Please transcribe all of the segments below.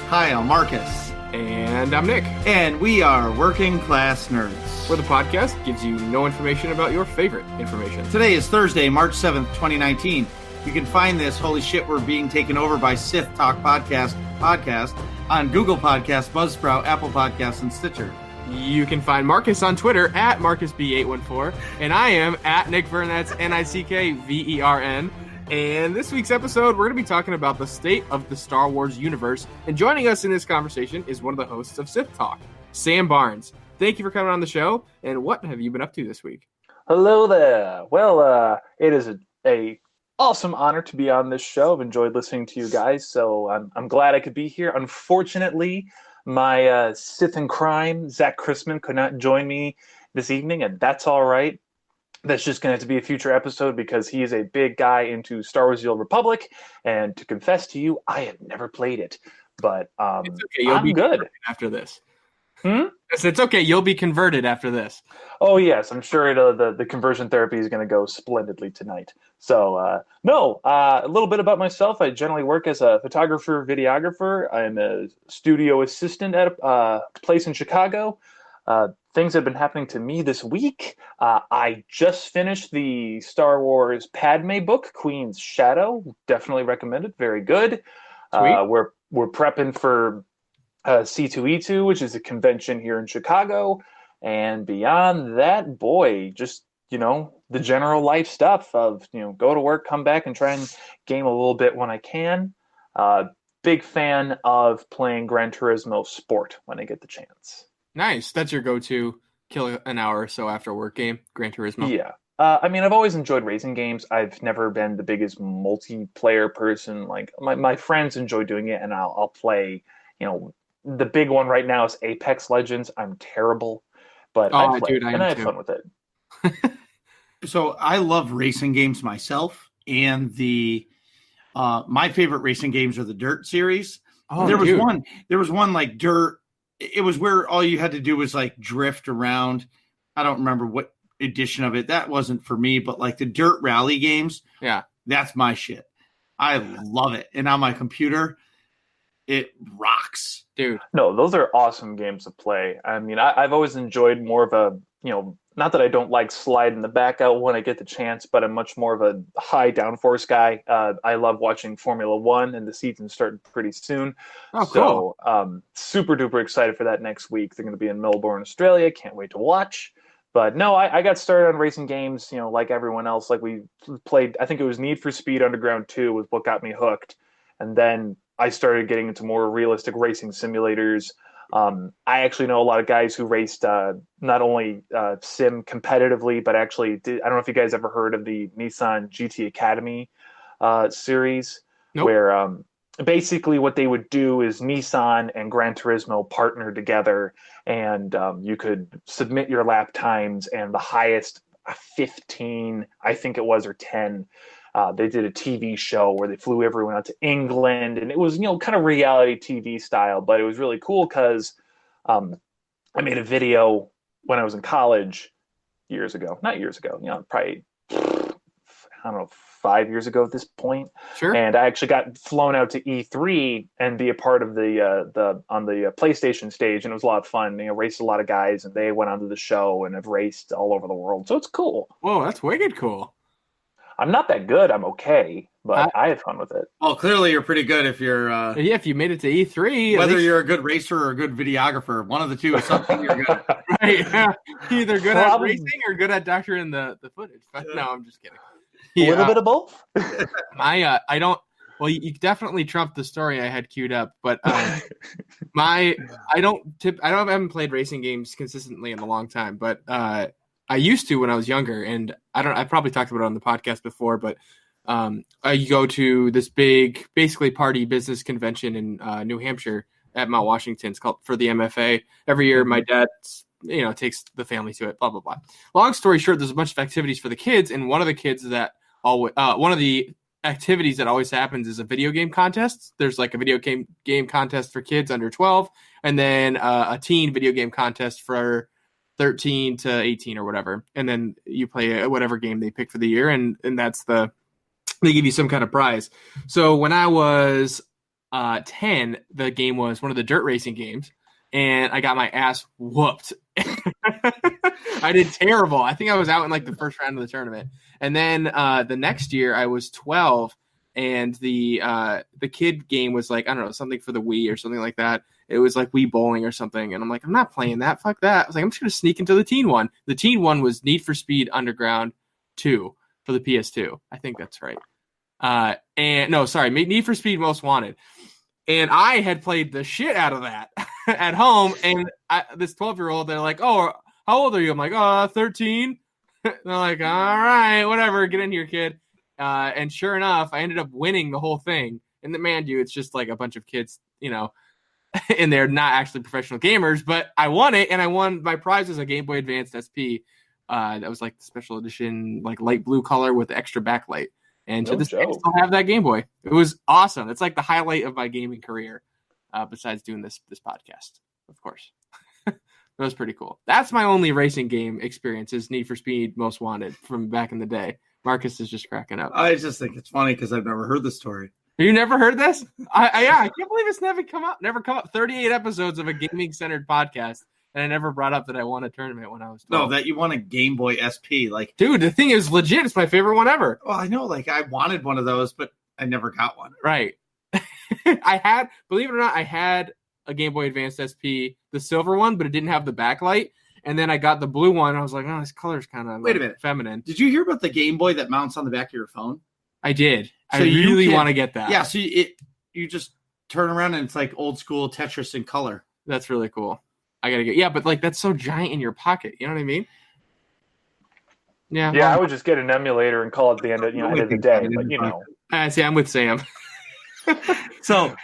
Hi, I'm Marcus. And I'm Nick. And we are Working Class Nerds, where the podcast gives you no information about your favorite information. Today is Thursday, March 7th, 2019. You can find this, holy shit, we're being taken over by Sith Talk podcast on Google Podcasts, Buzzsprout, Apple Podcasts, and Stitcher. You can find Marcus on Twitter at MarcusB814, and I am at Nick Vern, that's NickVern. And this week's episode, we're going to be talking about the state of the Star Wars universe. And joining us in this conversation is one of the hosts of Sith Talk, Sam Barnes. Thank you for coming on the show. And what have you been up to this week? Hello there. Well, it is a awesome honor to be on this show. I've enjoyed listening to you guys, so I'm glad I could be here. Unfortunately, my Sith in crime, Zach Chrisman, could not join me this evening, and that's all right. That's just going to have to be a future episode because he is a big guy into Star Wars: The Old Republic, and to confess to you, I have never played it, but it's okay. You'll be good after this. It's okay. You'll be converted after this. Oh yes, I'm sure the conversion therapy is going to go splendidly tonight. So a little bit about myself. I generally work as a photographer, videographer. I'm a studio assistant at a place in Chicago. Things have been happening to me this week. I just finished the Star Wars Padme book, Queen's Shadow. Definitely recommend it. Very good. We're prepping for C2E2, which is a convention here in Chicago. And beyond that, boy, just, the general life stuff of, go to work, come back and try and game a little bit when I can. Big fan of playing Gran Turismo Sport when I get the chance. Nice. That's your go-to kill an hour or so after work game, Gran Turismo. Yeah. I've always enjoyed racing games. I've never been the biggest multiplayer person. Like my friends enjoy doing it, and I'll play, the big one right now is Apex Legends. I'm terrible, but I play, and I have fun with it. So I love racing games myself, and my favorite racing games are the Dirt series. Oh, there was one like Dirt. It was where all you had to do was like drift around. I don't remember what edition of it. That wasn't for me, but like the Dirt Rally games. Yeah. That's my shit. I love it. And on my computer, it rocks. Dude. No, those are awesome games to play. I mean, I've always enjoyed more of a, not that I don't like sliding the back out when I get the chance, but I'm much more of a high downforce guy. I love watching Formula One, and the season's starting pretty soon. Oh, cool. So super duper excited for that next week. They're going to be in Melbourne, Australia. Can't wait to watch. But no, I got started on racing games, like everyone else. Like we played, I think it was Need for Speed Underground 2 was what got me hooked. And then I started getting into more realistic racing simulators. I actually know a lot of guys who raced not only sim competitively, but actually I don't know if you guys ever heard of the Nissan GT Academy series. Nope. Where basically what they would do is Nissan and Gran Turismo partner together, and you could submit your lap times, and the highest 15, I think it was, or 10. They did a TV show where they flew everyone out to England, and it was, kind of reality TV style, but it was really cool because I made a video when I was in college probably, I don't know, 5 years ago at this point. Sure. And I actually got flown out to E3 and be a part of on the PlayStation stage, and it was a lot of fun. Raced a lot of guys, and they went onto the show and have raced all over the world. So it's cool. Whoa, that's wicked cool. I'm not that good. I'm okay, but I had fun with it. Well, clearly you're pretty good if you're... if you made it to E3. Whether you're a good racer or a good videographer, one of the two is something you're good at. Right. Yeah. Either good at racing or good at doctoring the footage. But no, I'm just kidding. A little bit of both. I don't... Well, you definitely trumped the story I had queued up, but I haven't played racing games consistently in a long time, but I used to when I was younger, and I probably talked about it on the podcast before, but I go to this big, basically party business convention in New Hampshire at Mount Washington. It's called for the MFA. Every year, my dad, takes the family to it. Blah blah blah. Long story short, there's a bunch of activities for the kids, and one of the activities that always happens is a video game contest. There's like a video game contest for kids under 12, and then a teen video game contest for 13 to 18 or whatever. And then you play whatever game they pick for the year, and they give you some kind of prize. So when I was 10, the game was one of the dirt racing games, and I got my ass whooped. I did terrible. I think I was out in like the first round of the tournament. And then the next year I was 12, and the kid game was like, I don't know, something for the Wii or something like that. It was like Wii Bowling or something. And I'm like, I'm not playing that. Fuck that. I was like, I'm just going to sneak into the teen one. The teen one was Need for Speed Underground 2 for the PS2. I think that's right. Need for Speed Most Wanted. And I had played the shit out of that at home. And this 12-year-old, they're like, oh, how old are you? I'm like, 13. They're like, all right, whatever. Get in here, kid. And sure enough, I ended up winning the whole thing. And man, dude, it's just like a bunch of kids, and they're not actually professional gamers, but I won it. And I won, my prize was a Game Boy Advance SP. That was like the special edition, like light blue color with the extra backlight. And to this day, I still have that Game Boy. It was awesome. It's like the highlight of my gaming career, besides doing this podcast, of course. That was pretty cool. That's my only racing game experience is Need for Speed Most Wanted from back in the day. Marcus is just cracking up. I just think it's funny because I've never heard the story. You never heard this? I can't believe it's never come up. 38 episodes of a gaming-centered podcast. And I never brought up that I won a tournament when I was 12. No, that you won a Game Boy SP. Like, dude, the thing is legit. It's my favorite one ever. Well, I know. Like, I wanted one of those, but I never got one. Right. Believe it or not, I had a Game Boy Advance SP, the silver one, but it didn't have the backlight. And then I got the blue one. I was like, oh, this color's kind of Wait a minute, feminine. Did you hear about the Game Boy that mounts on the back of your phone? I did. So I really want to get that. Yeah, so you just turn around and it's like old school Tetris in color. That's really cool. I gotta get. Yeah, but like that's so giant in your pocket. You know what I mean? Yeah. Yeah, I would just get an emulator and call it the end of the day. But See, I'm with Sam. So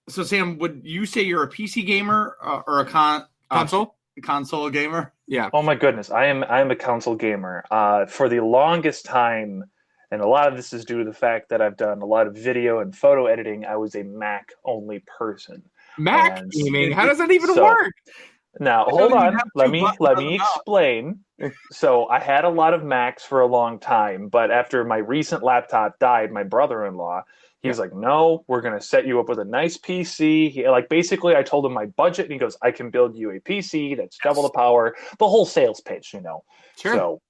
Sam, would you say you're a PC gamer or a console gamer? Yeah. Oh my goodness, I am a console gamer. For the longest time, and a lot of this is due to the fact that I've done a lot of video and photo editing. I was a Mac only person. Mac gaming? How does that even work? Now, hold on. Let me explain. So I had a lot of Macs for a long time, but after my recent laptop died, my brother-in-law, he was like, no, we're going to set you up with a nice PC. Basically, I told him my budget, and he goes, I can build you a PC that's double the power, the whole sales pitch, Sure. So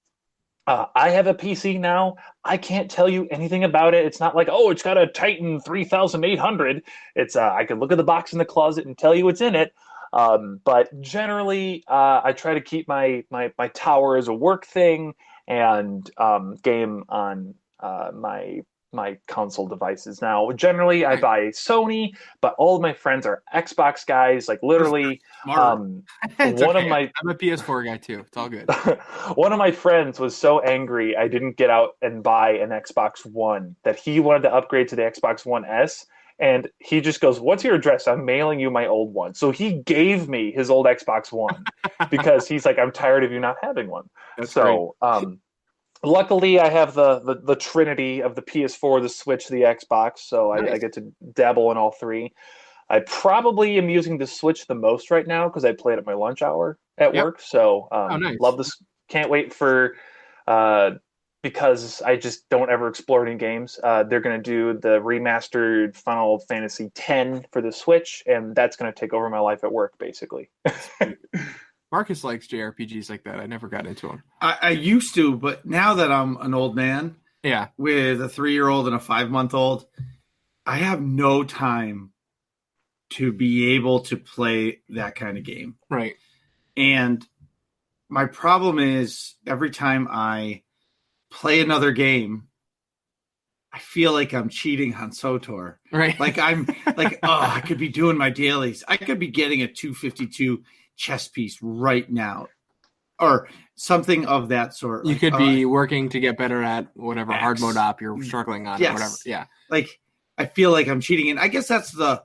I have a PC now. I can't tell you anything about it. It's not like, oh, it's got a Titan 3800. It's I can look at the box in the closet and tell you what's in it. But generally, I try to keep my tower as a work thing and game on my console devices. Now, generally, I buy Sony, but all of my friends are Xbox guys. Like literally, I'm a PS4 guy too. It's all good. One of my friends was so angry I didn't get out and buy an Xbox One that he wanted to upgrade to the Xbox One S. And he just goes, what's your address? I'm mailing you my old one. So he gave me his old Xbox One because he's like, I'm tired of you not having one. That's so great. Luckily, I have the trinity of the PS4, the Switch, the Xbox. So nice. I get to dabble in all three. I probably am using the Switch the most right now because I play it at my lunch hour at work. So nice. Love this. Can't wait for because I just don't ever explore any games. They're going to do the remastered Final Fantasy X for the Switch, and that's going to take over my life at work, basically. Marcus likes JRPGs like that. I never got into them. I used to, but now that I'm an old man with a 3-year-old and a 5-month-old, I have no time to be able to play that kind of game. Right. And my problem is every time I play another game, I feel like I'm cheating on SOTOR. Right. Like I'm like, I could be doing my dailies. I could be getting a 252 chess piece right now or something of that sort. You could be working to get better at whatever hard mode op you're struggling on or whatever. Yeah. Like I feel like I'm cheating. And I guess that's the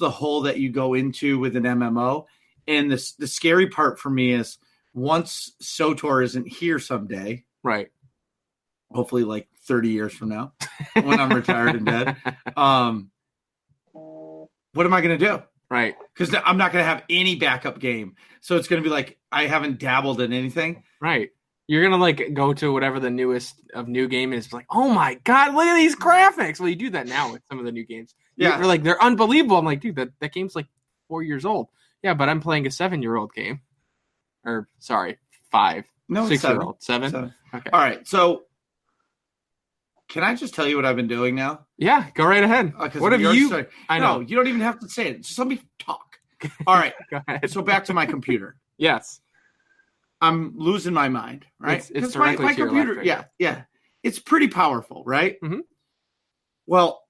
hole that you go into with an MMO. And the scary part for me is once SOTOR isn't here someday, right? Hopefully like 30 years from now when I'm retired and dead. What am I going to do? Right. Because I'm not going to have any backup game. So it's going to be like I haven't dabbled in anything. Right. You're going to like go to whatever the newest of new game is. Like, oh my God, look at these graphics. Well, you do that now with some of the new games. Yeah. They're like, they're unbelievable. I'm like, dude, that game's like 4 years old. Yeah, but I'm playing a 7-year-old game. Or, sorry, 5. No, 6-year-old. 7? Okay. All right, so can I just tell you what I've been doing now? Yeah, go right ahead. What have you... I know. You don't even have to say it. Just let me talk. All right. Go ahead. So back to my computer. Yes. I'm losing my mind, right? It's directly my to computer, your left. Yeah. It's pretty powerful, right? Mm-hmm. Well,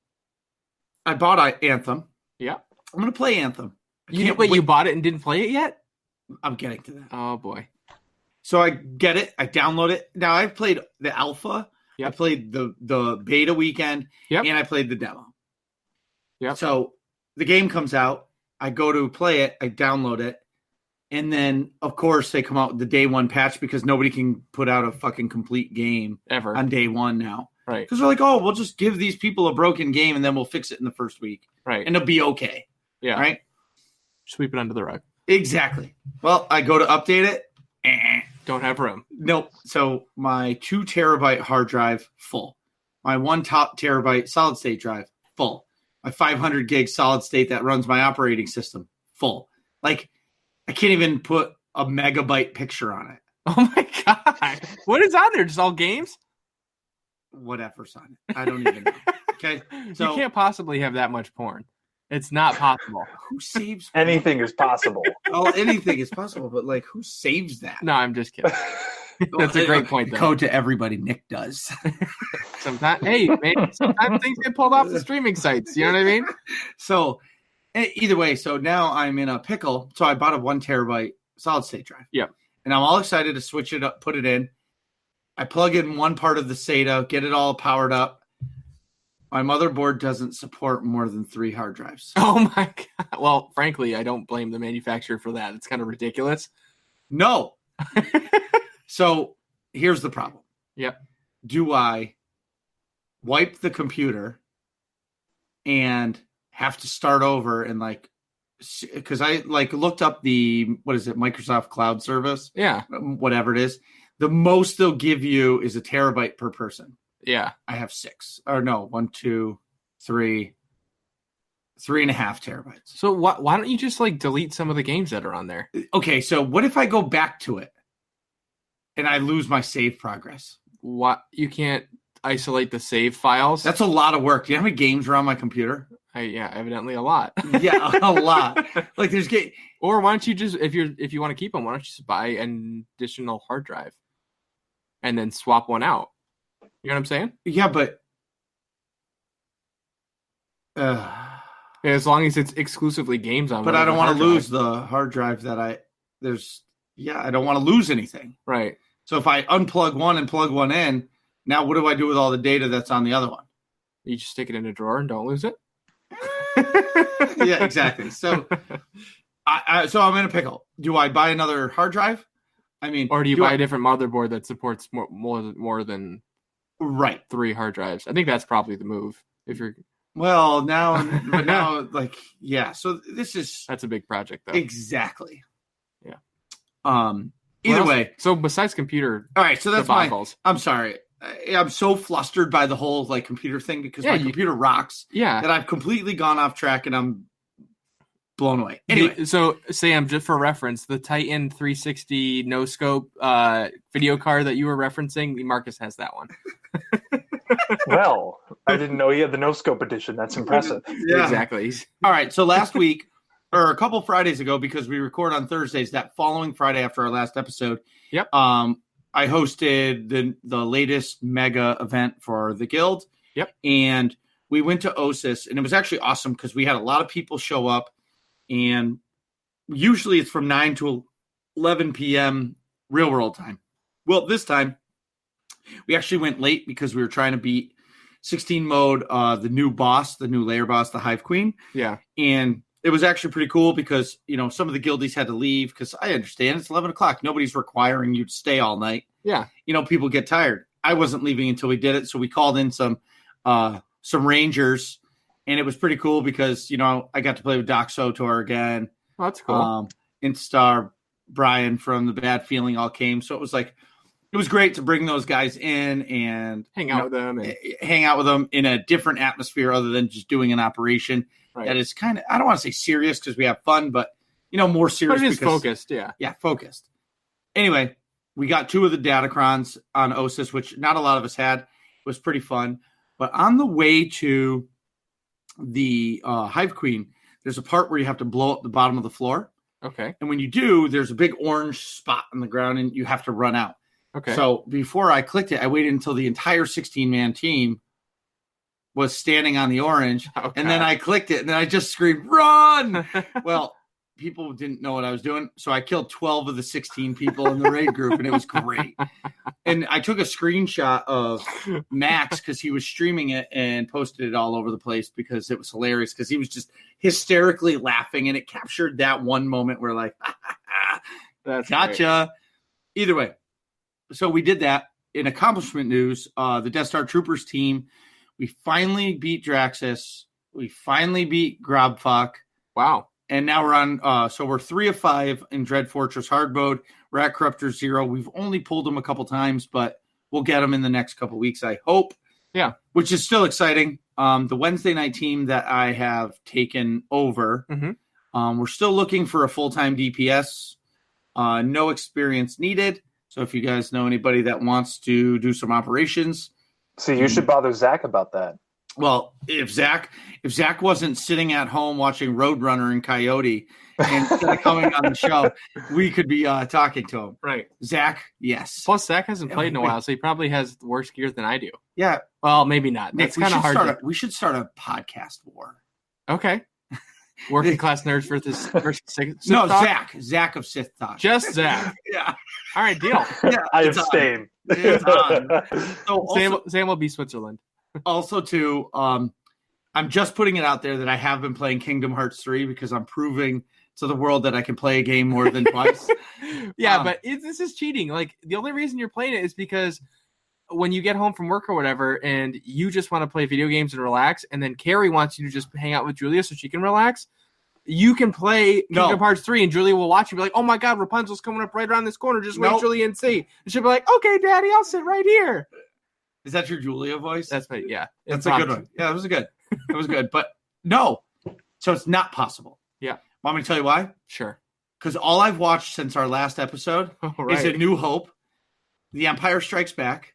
I bought Anthem. Yeah. I'm going to play Anthem. You bought it and didn't play it yet? I'm getting to that. Oh, boy. So I get it. I download it. Now, I've played the alpha. Yep. I played the beta weekend. Yep. And I played the demo. Yep. So the game comes out. I go to play it. I download it. And then, of course, they come out with the day one patch because nobody can put out a fucking complete game ever on day one now. Right. Because they're like, oh, we'll just give these people a broken game and then we'll fix it in the first week. Right. And it'll be okay. Yeah. Right? Sweep it under the rug. Exactly. Well, I go to update it. Don't have room. Nope. So my 2 terabyte hard drive, full. My 1 terabyte solid state drive, full. My 500 gig solid state that runs my operating system, full. Like, I can't even put a megabyte picture on it. Oh my God. What is on there? Just all games? Whatever's on it. I don't even know. Okay. So you can't possibly have that much porn. It's not possible. Who saves anything is possible? Oh, anything is possible, but like who saves that? No, I'm just kidding. That's a great point, though. Code to everybody, Nick does. Sometimes things get pulled off the streaming sites. You know what I mean? So either way, so now I'm in a pickle. So I bought a 1 terabyte solid state drive. Yeah. And I'm all excited to switch it up, put it in. I plug in one part of the SATA, get it all powered up. My motherboard doesn't support more than 3 hard drives. Oh my God. Well, frankly, I don't blame the manufacturer for that. It's kind of ridiculous. No. So here's the problem. Yep. Do I wipe the computer and have to start over and because I looked up the, what is it, Microsoft Cloud Service? Yeah. Whatever it is. The most they'll give you is a terabyte per person. Yeah. I have 6. Or no, 1, 2, 3, 3.5 terabytes. So why don't you just delete some of the games that are on there? Okay, so what if I go back to it and I lose my save progress? What? You can't isolate the save files? That's a lot of work. Do you know how many games are on my computer? Yeah, evidently a lot. Yeah, a lot. There's game. Or why don't you just, if you want to keep them, why don't you just buy an additional hard drive and then swap one out? You know what I'm saying? Yeah, but as long as it's exclusively games on. But I don't want to lose the hard drive that I don't want to lose anything. Right. So if I unplug one and plug one in, now what do I do with all the data that's on the other one? You just stick it in a drawer and don't lose it. Yeah, exactly. So, so I'm in a pickle. Do I buy another hard drive? I mean, or do you buy a different motherboard that supports more than right 3 hard drives? I think that's probably the move. If you're yeah. So that's a big project, though. Exactly. Yeah. Either way. So besides computer, all right. So that's debacles. I'm sorry. I'm so flustered by the whole computer thing because my computer rocks. Yeah. That I've completely gone off track and I'm blown away. Anyway, so Sam, just for reference, the Titan 360 no scope video card that you were referencing, Marcus has that one. Well, I didn't know he had the no scope edition. That's impressive. Yeah. Exactly. All right. So last week, or a couple Fridays ago, because we record on Thursdays, that following Friday after our last episode. Yep. I hosted the latest mega event for the guild. Yep. And we went to OSIS, and it was actually awesome because we had a lot of people show up, and usually it's from 9 to 11 p.m. real world time. Well, this time we actually went late because we were trying to beat 16 mode, the new layer boss, the Hive Queen. Yeah. And it was actually pretty cool because, some of the guildies had to leave because I understand it's 11 o'clock. Nobody's requiring you to stay all night. Yeah. People get tired. I wasn't leaving until we did it. So we called in some Rangers, and it was pretty cool because, I got to play with Doc Sotor again. Oh, that's cool. Instar Brian from The Bad Feeling all came. So it was it was great to bring those guys in and hang out with them in a different atmosphere other than just doing an operation that is kind of, I don't want to say serious because we have fun, but more serious. But it is focused, yeah. Yeah, focused. Anyway, we got 2 of the Datacrons on OSIS, which not a lot of us had. It was pretty fun. But on the way to the Hive Queen, there's a part where you have to blow up the bottom of the floor. Okay. And when you do, there's a big orange spot on the ground, and you have to run out. Okay. So before I clicked it, I waited until the entire 16-man team was standing on the orange, and then I clicked it, and then I just screamed, "Run!" Well, people didn't know what I was doing, so I killed 12 of the 16 people in the raid group, and it was great. And I took a screenshot of Max because he was streaming it and posted it all over the place because it was hilarious because he was just hysterically laughing, and it captured that one moment where like, that's gotcha. Great. Either way. So we did that. In accomplishment news, the Death Star Troopers team, we finally beat Draxus. We finally beat Grobfuck. Wow. And now we're on, so we're 3 of 5 in Dread Fortress hard mode. We're at Corruptor 0. We've only pulled them a couple times, but we'll get them in the next couple weeks, I hope. Yeah. Which is still exciting. The Wednesday night team that I have taken over, we're still looking for a full-time DPS. No experience needed. So if you guys know anybody that wants to do some operations. So you should bother Zach about that. Well, if Zach wasn't sitting at home watching Roadrunner and Coyote and instead of coming on the show, we could be talking to him. Right. Zach, yes. Plus, Zach hasn't played in a while, so he probably has worse gear than I do. Yeah. Well, maybe not. That's kind of hard. We should start a podcast war. Okay. Working class nerds versus Sith No, Talk? Zach of Sith Talk. Just Zach. Yeah. All right, deal. Yeah, I abstain. It's on. So also, Sam will be Switzerland. Also, too, I'm just putting it out there that I have been playing Kingdom Hearts 3 because I'm proving to the world that I can play a game more than twice. Yeah, but this is cheating. Like, the only reason you're playing it is because when you get home from work or whatever and you just want to play video games and relax, and then Carrie wants you to just hang out with Julia so she can relax, you can play Kingdom Hearts 3 and Julia will watch you and be like, oh my God, Rapunzel's coming up right around this corner. Just wait, Julia, and see. And she'll be like, okay, Daddy, I'll sit right here. Is that your Julia voice? That's my, yeah. That's a good one. Yeah, that was good. It was good. But no. So it's not possible. Yeah. Want me to tell you why? Sure. Because all I've watched since our last episode is A New Hope, The Empire Strikes Back,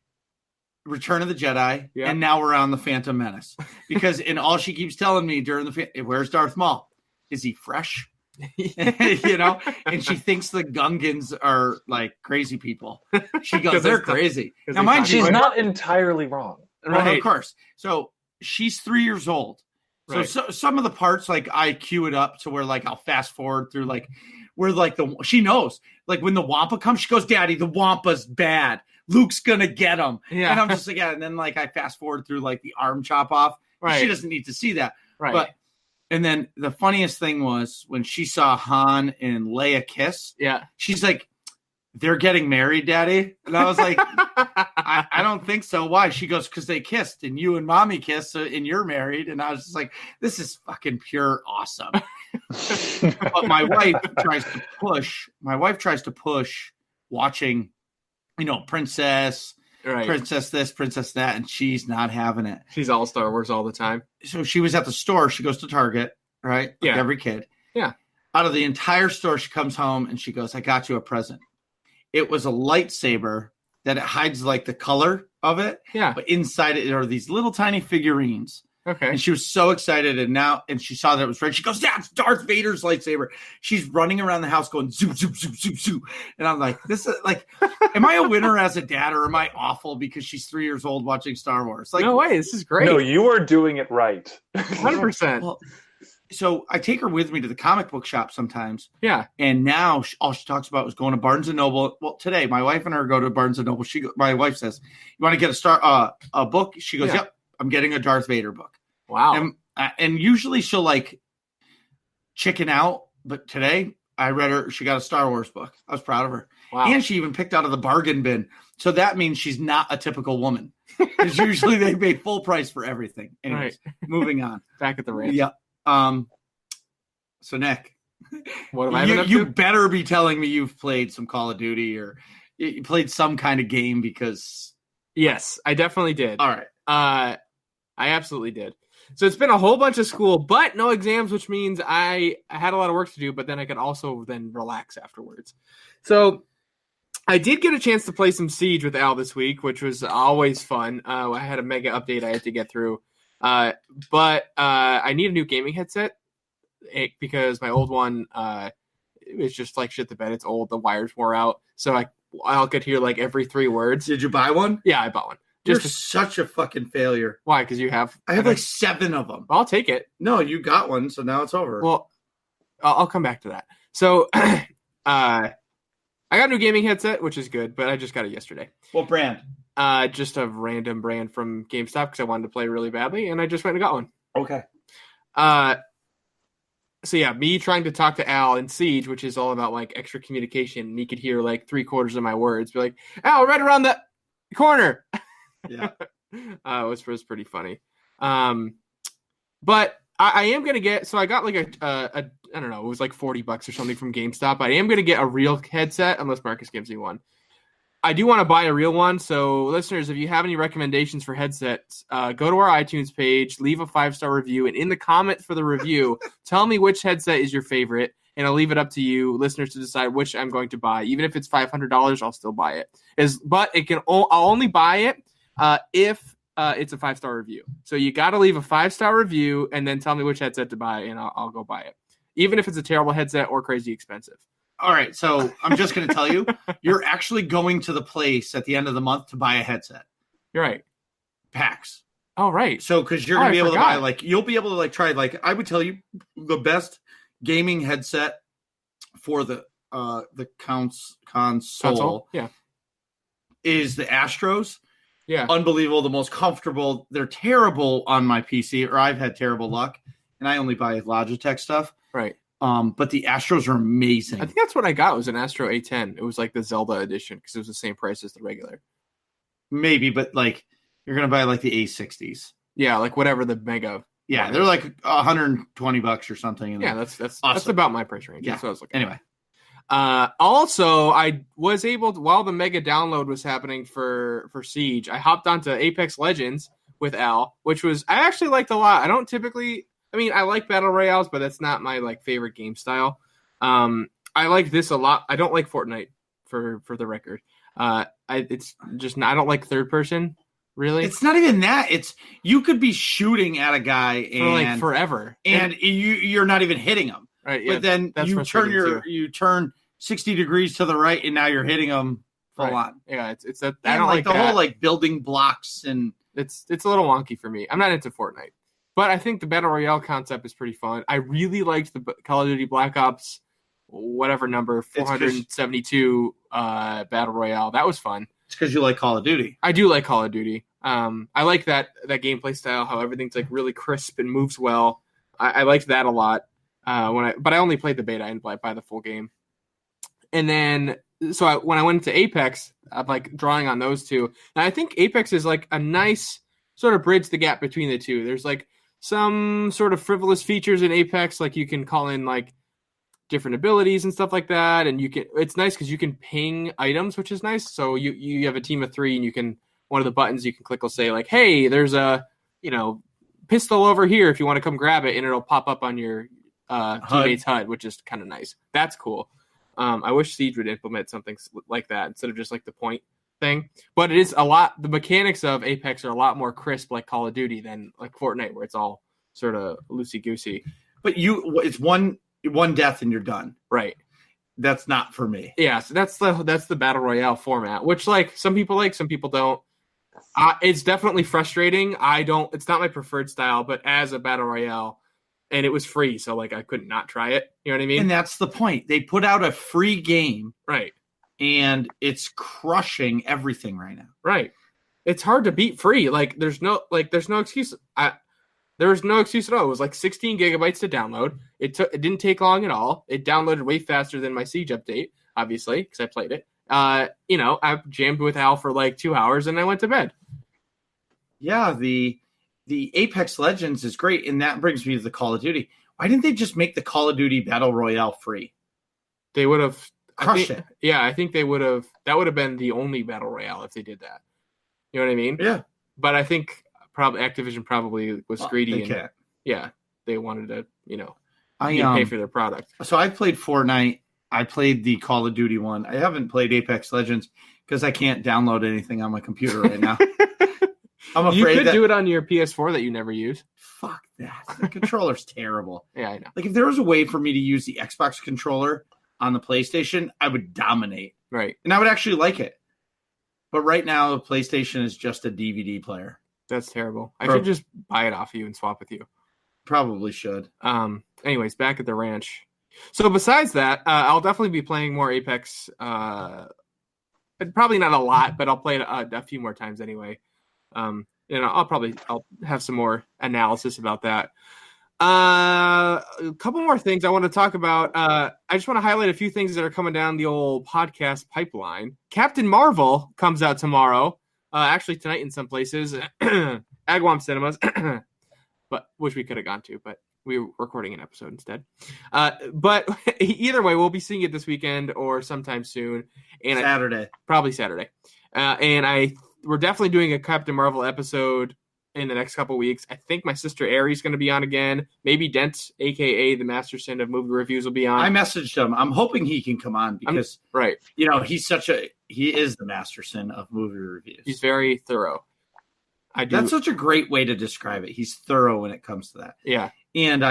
Return of the Jedi, and now we're on The Phantom Menace. Because all she keeps telling me during where's Darth Maul? Is he fresh? And she thinks the Gungans are like crazy people. She goes, they're crazy. Now, mind she's not entirely wrong. Right. Of course. So she's 3 years old. So, some of the parts, like I cue it up to where like I'll fast forward through like where like she knows like when the Wampa comes, she goes, Daddy, the Wampa's bad. Luke's gonna get him. Yeah. And I'm just like, yeah. And then like I fast forward through like the arm chop off. Right. She doesn't need to see that. Right. But and then the funniest thing was when she saw Han and Leia kiss. Yeah. She's like, they're getting married, Daddy. And I was like, I don't think so. Why? She goes, because they kissed and you and Mommy kissed and you're married. And I was just like, this is fucking pure awesome. But my wife tries to push watching, Princess, Princess this, Princess that, and she's not having it. She's all Star Wars all the time. So she was at the store. She goes to Target, right? Like every kid. Yeah. Out of the entire store, she comes home and she goes, I got you a present. It was a lightsaber that it hides like the color of it. Yeah. But inside it are these little tiny figurines. Okay. And she was so excited. And she saw that it was red. She goes, that's Darth Vader's lightsaber. She's running around the house going, zoom, zoom, zoom, zoom, zoom. And I'm like, this is like, am I a winner as a dad or am I awful because she's 3 years old watching Star Wars? Like, no way. This is great. No, you are doing it right. 100%. Well, so I take her with me to the comic book shop sometimes. Yeah. And now all she talks about is going to Barnes & Noble. Well, today, my wife and her go to Barnes & Noble. My wife says, you want to get a book? She goes, yep, I'm getting a Darth Vader book. Wow. And usually she'll like chicken out. But today I read her. She got a Star Wars book. I was proud of her. Wow. And she even picked out of the bargain bin. So that means she's not a typical woman. Because usually they pay full price for everything. Anyways, moving on. Back at the ranch. Yeah. So Nick, what have I been up to? You better be telling me you've played some Call of Duty or You played some kind of game because... Yes, I definitely did. All right. I absolutely did. So it's been a whole bunch of school, but no exams, which means I had a lot of work to do, but then I could also then relax afterwards. So I did get a chance to play some Siege with Al this week, which was always fun. I had a mega update I had to get through. But I need a new gaming headset because my old one is just like shit the bed. It's old. The wires wore out. So I'll could hear like every 3 words. Did you buy one? Yeah, I bought one. You're such a fucking failure. Why? Because you have... I have like 7 of them. I'll take it. No, you got one, so now it's over. Well, I'll come back to that. So I got a new gaming headset, which is good, but I just got it yesterday. What brand? Just a random brand from GameStop because I wanted to play really badly, and I just went and got one. Okay. So yeah, me trying to talk to Al in Siege, which is all about like extra communication, and he could hear like 3/4 of my words. Be like, Al, right around the corner. Yeah. It was pretty funny. But I am going to get, so I got like I don't know, it was like $40 or something from GameStop. I am going to get a real headset unless Marcus gives me one. I do want to buy a real one. So listeners, if you have any recommendations for headsets, go to our iTunes page, leave a 5-star review, and in the comment for the review, tell me which headset is your favorite. And I'll leave it up to you, listeners, to decide which I'm going to buy. Even if it's $500, I'll still buy it. But I'll only buy it if it's a 5-star review. So you got to leave a 5-star review and then tell me which headset to buy, and I'll go buy it. Even if it's a terrible headset or crazy expensive. All right, so I'm just going to tell you, you're actually going to the place at the end of the month to buy a headset. You're right. PAX. Oh, right. So because you're going to be able to buy, like, you'll be able to like try, like, I would tell you the best gaming headset for the console yeah, is the Astros. Yeah. Unbelievable, the most comfortable. They're terrible on my PC, or I've had terrible luck, and I only buy Logitech stuff. Right. But the Astros are amazing. I think that's what I got. It was an Astro A10. It was like the Zelda edition because it was the same price as the regular. Maybe, but like you're gonna buy like the A60s. Yeah, like whatever the mega. Yeah, they're like $120 or something. And yeah, that's awesome. That's about my price range. Yeah. That's what I was looking anyway. At. Also, I was able to, while the mega download was happening for Siege, I hopped onto Apex Legends with Al, which was I actually liked a lot. I don't typically. I mean, I like battle royales, but that's not my like favorite game style. I like this a lot. I don't like Fortnite for the record. It's just I don't like third person. Really, it's not even that. It's you could be shooting at a guy and for like forever, and you're not even hitting him. Right, yeah, but then you turn 60 degrees to the right, and now you're hitting them full on. Yeah, it's that. I don't like the whole like building blocks, and it's a little wonky for me. I'm not into Fortnite. But I think the Battle Royale concept is pretty fun. I really liked the Call of Duty Black Ops, whatever number, 472 Battle Royale. That was fun. It's because you like Call of Duty. I do like Call of Duty. I like that gameplay style, how everything's like really crisp and moves well. I liked that a lot. But I only played the beta. I didn't buy the full game. And then, when I went to Apex, I'm like drawing on those two. And I think Apex is like a nice sort of bridge the gap between the two. There's like some sort of frivolous features in Apex, like you can call in like different abilities and stuff like that, and it's nice because you can ping items, which is nice. So you have a team of 3, and you can one of the buttons you can click will say like, hey, there's a pistol over here if you want to come grab it, and it'll pop up on your teammate's HUD, which is kind of nice. That's cool. I wish Siege would implement something like that instead of just like the point thing, but it is the mechanics of Apex are a lot more crisp like Call of Duty than like Fortnite, where it's all sort of loosey-goosey. But it's one death and you're done. Right. That's not for me. Yeah, so that's the Battle Royale format, which like some people don't. It's definitely frustrating. It's not my preferred style, but as a Battle Royale, and it was free, so like I couldn't not try it. You know what I mean? And that's the point. They put out a free game. Right. And it's crushing everything right now. Right. It's hard to beat free. Like there's no excuse. There was no excuse at all. It was like 16 gigabytes to download. It didn't take long at all. It downloaded way faster than my Siege update, obviously, because I played it. I jammed with Al for like 2 hours and I went to bed. Yeah, the Apex Legends is great, and that brings me to the Call of Duty. Why didn't they just make the Call of Duty Battle Royale free? They would have. Crush it. Yeah, I think they would have. That would have been the only battle royale if they did that. You know what I mean? Yeah. But I think probably Activision probably was greedy. They they wanted to, pay for their product. So I played Fortnite. I played the Call of Duty one. I haven't played Apex Legends because I can't download anything on my computer right now. I'm afraid you could do it on your PS4 that you never use. Fuck that. The controller's terrible. Yeah, I know. Like if there was a way for me to use the Xbox controller on the PlayStation, I would dominate. Right. And I would actually like it. But right now, the PlayStation is just a DVD player. That's terrible. I should just buy it off you and swap with you. Probably should. Anyways, back at the ranch. So besides that, I'll definitely be playing more Apex. Probably not a lot, but I'll play it a few more times anyway. I'll have some more analysis about that. A couple more things I want to talk about. I just want to highlight a few things that are coming down the old podcast pipeline. Captain Marvel comes out tomorrow. Actually tonight in some places. Agawam Cinemas, but which we could have gone to, but we were recording an episode instead. But either way, we'll be seeing it this weekend or sometime soon. And Saturday. Probably Saturday. We're definitely doing a Captain Marvel episode in the next couple weeks. I think my sister Ari's going to be on again. Maybe Dent, a.k.a. the Masterson of movie reviews, will be on. I messaged him. I'm hoping he can come on because, he is the Masterson of movie reviews. He's very thorough. That's such a great way to describe it. He's thorough when it comes to that. Yeah. And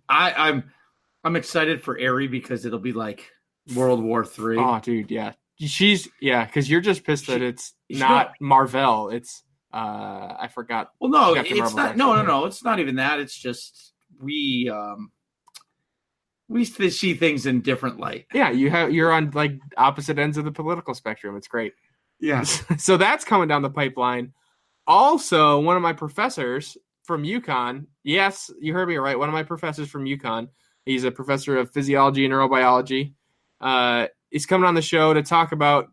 I'm excited for Ari because it'll be like World War III. Oh, dude, yeah. Because you're just pissed that it's not Marvel. It's I forgot. Well, no, it's not. No. It's not even that. It's just we see things in different light. Yeah, you're on like opposite ends of the political spectrum. It's great. Yeah. So that's coming down the pipeline. Also, one of my professors from UConn. Yes, you heard me right. One of my professors from UConn. He's a professor of physiology and neurobiology. He's coming on the show to talk about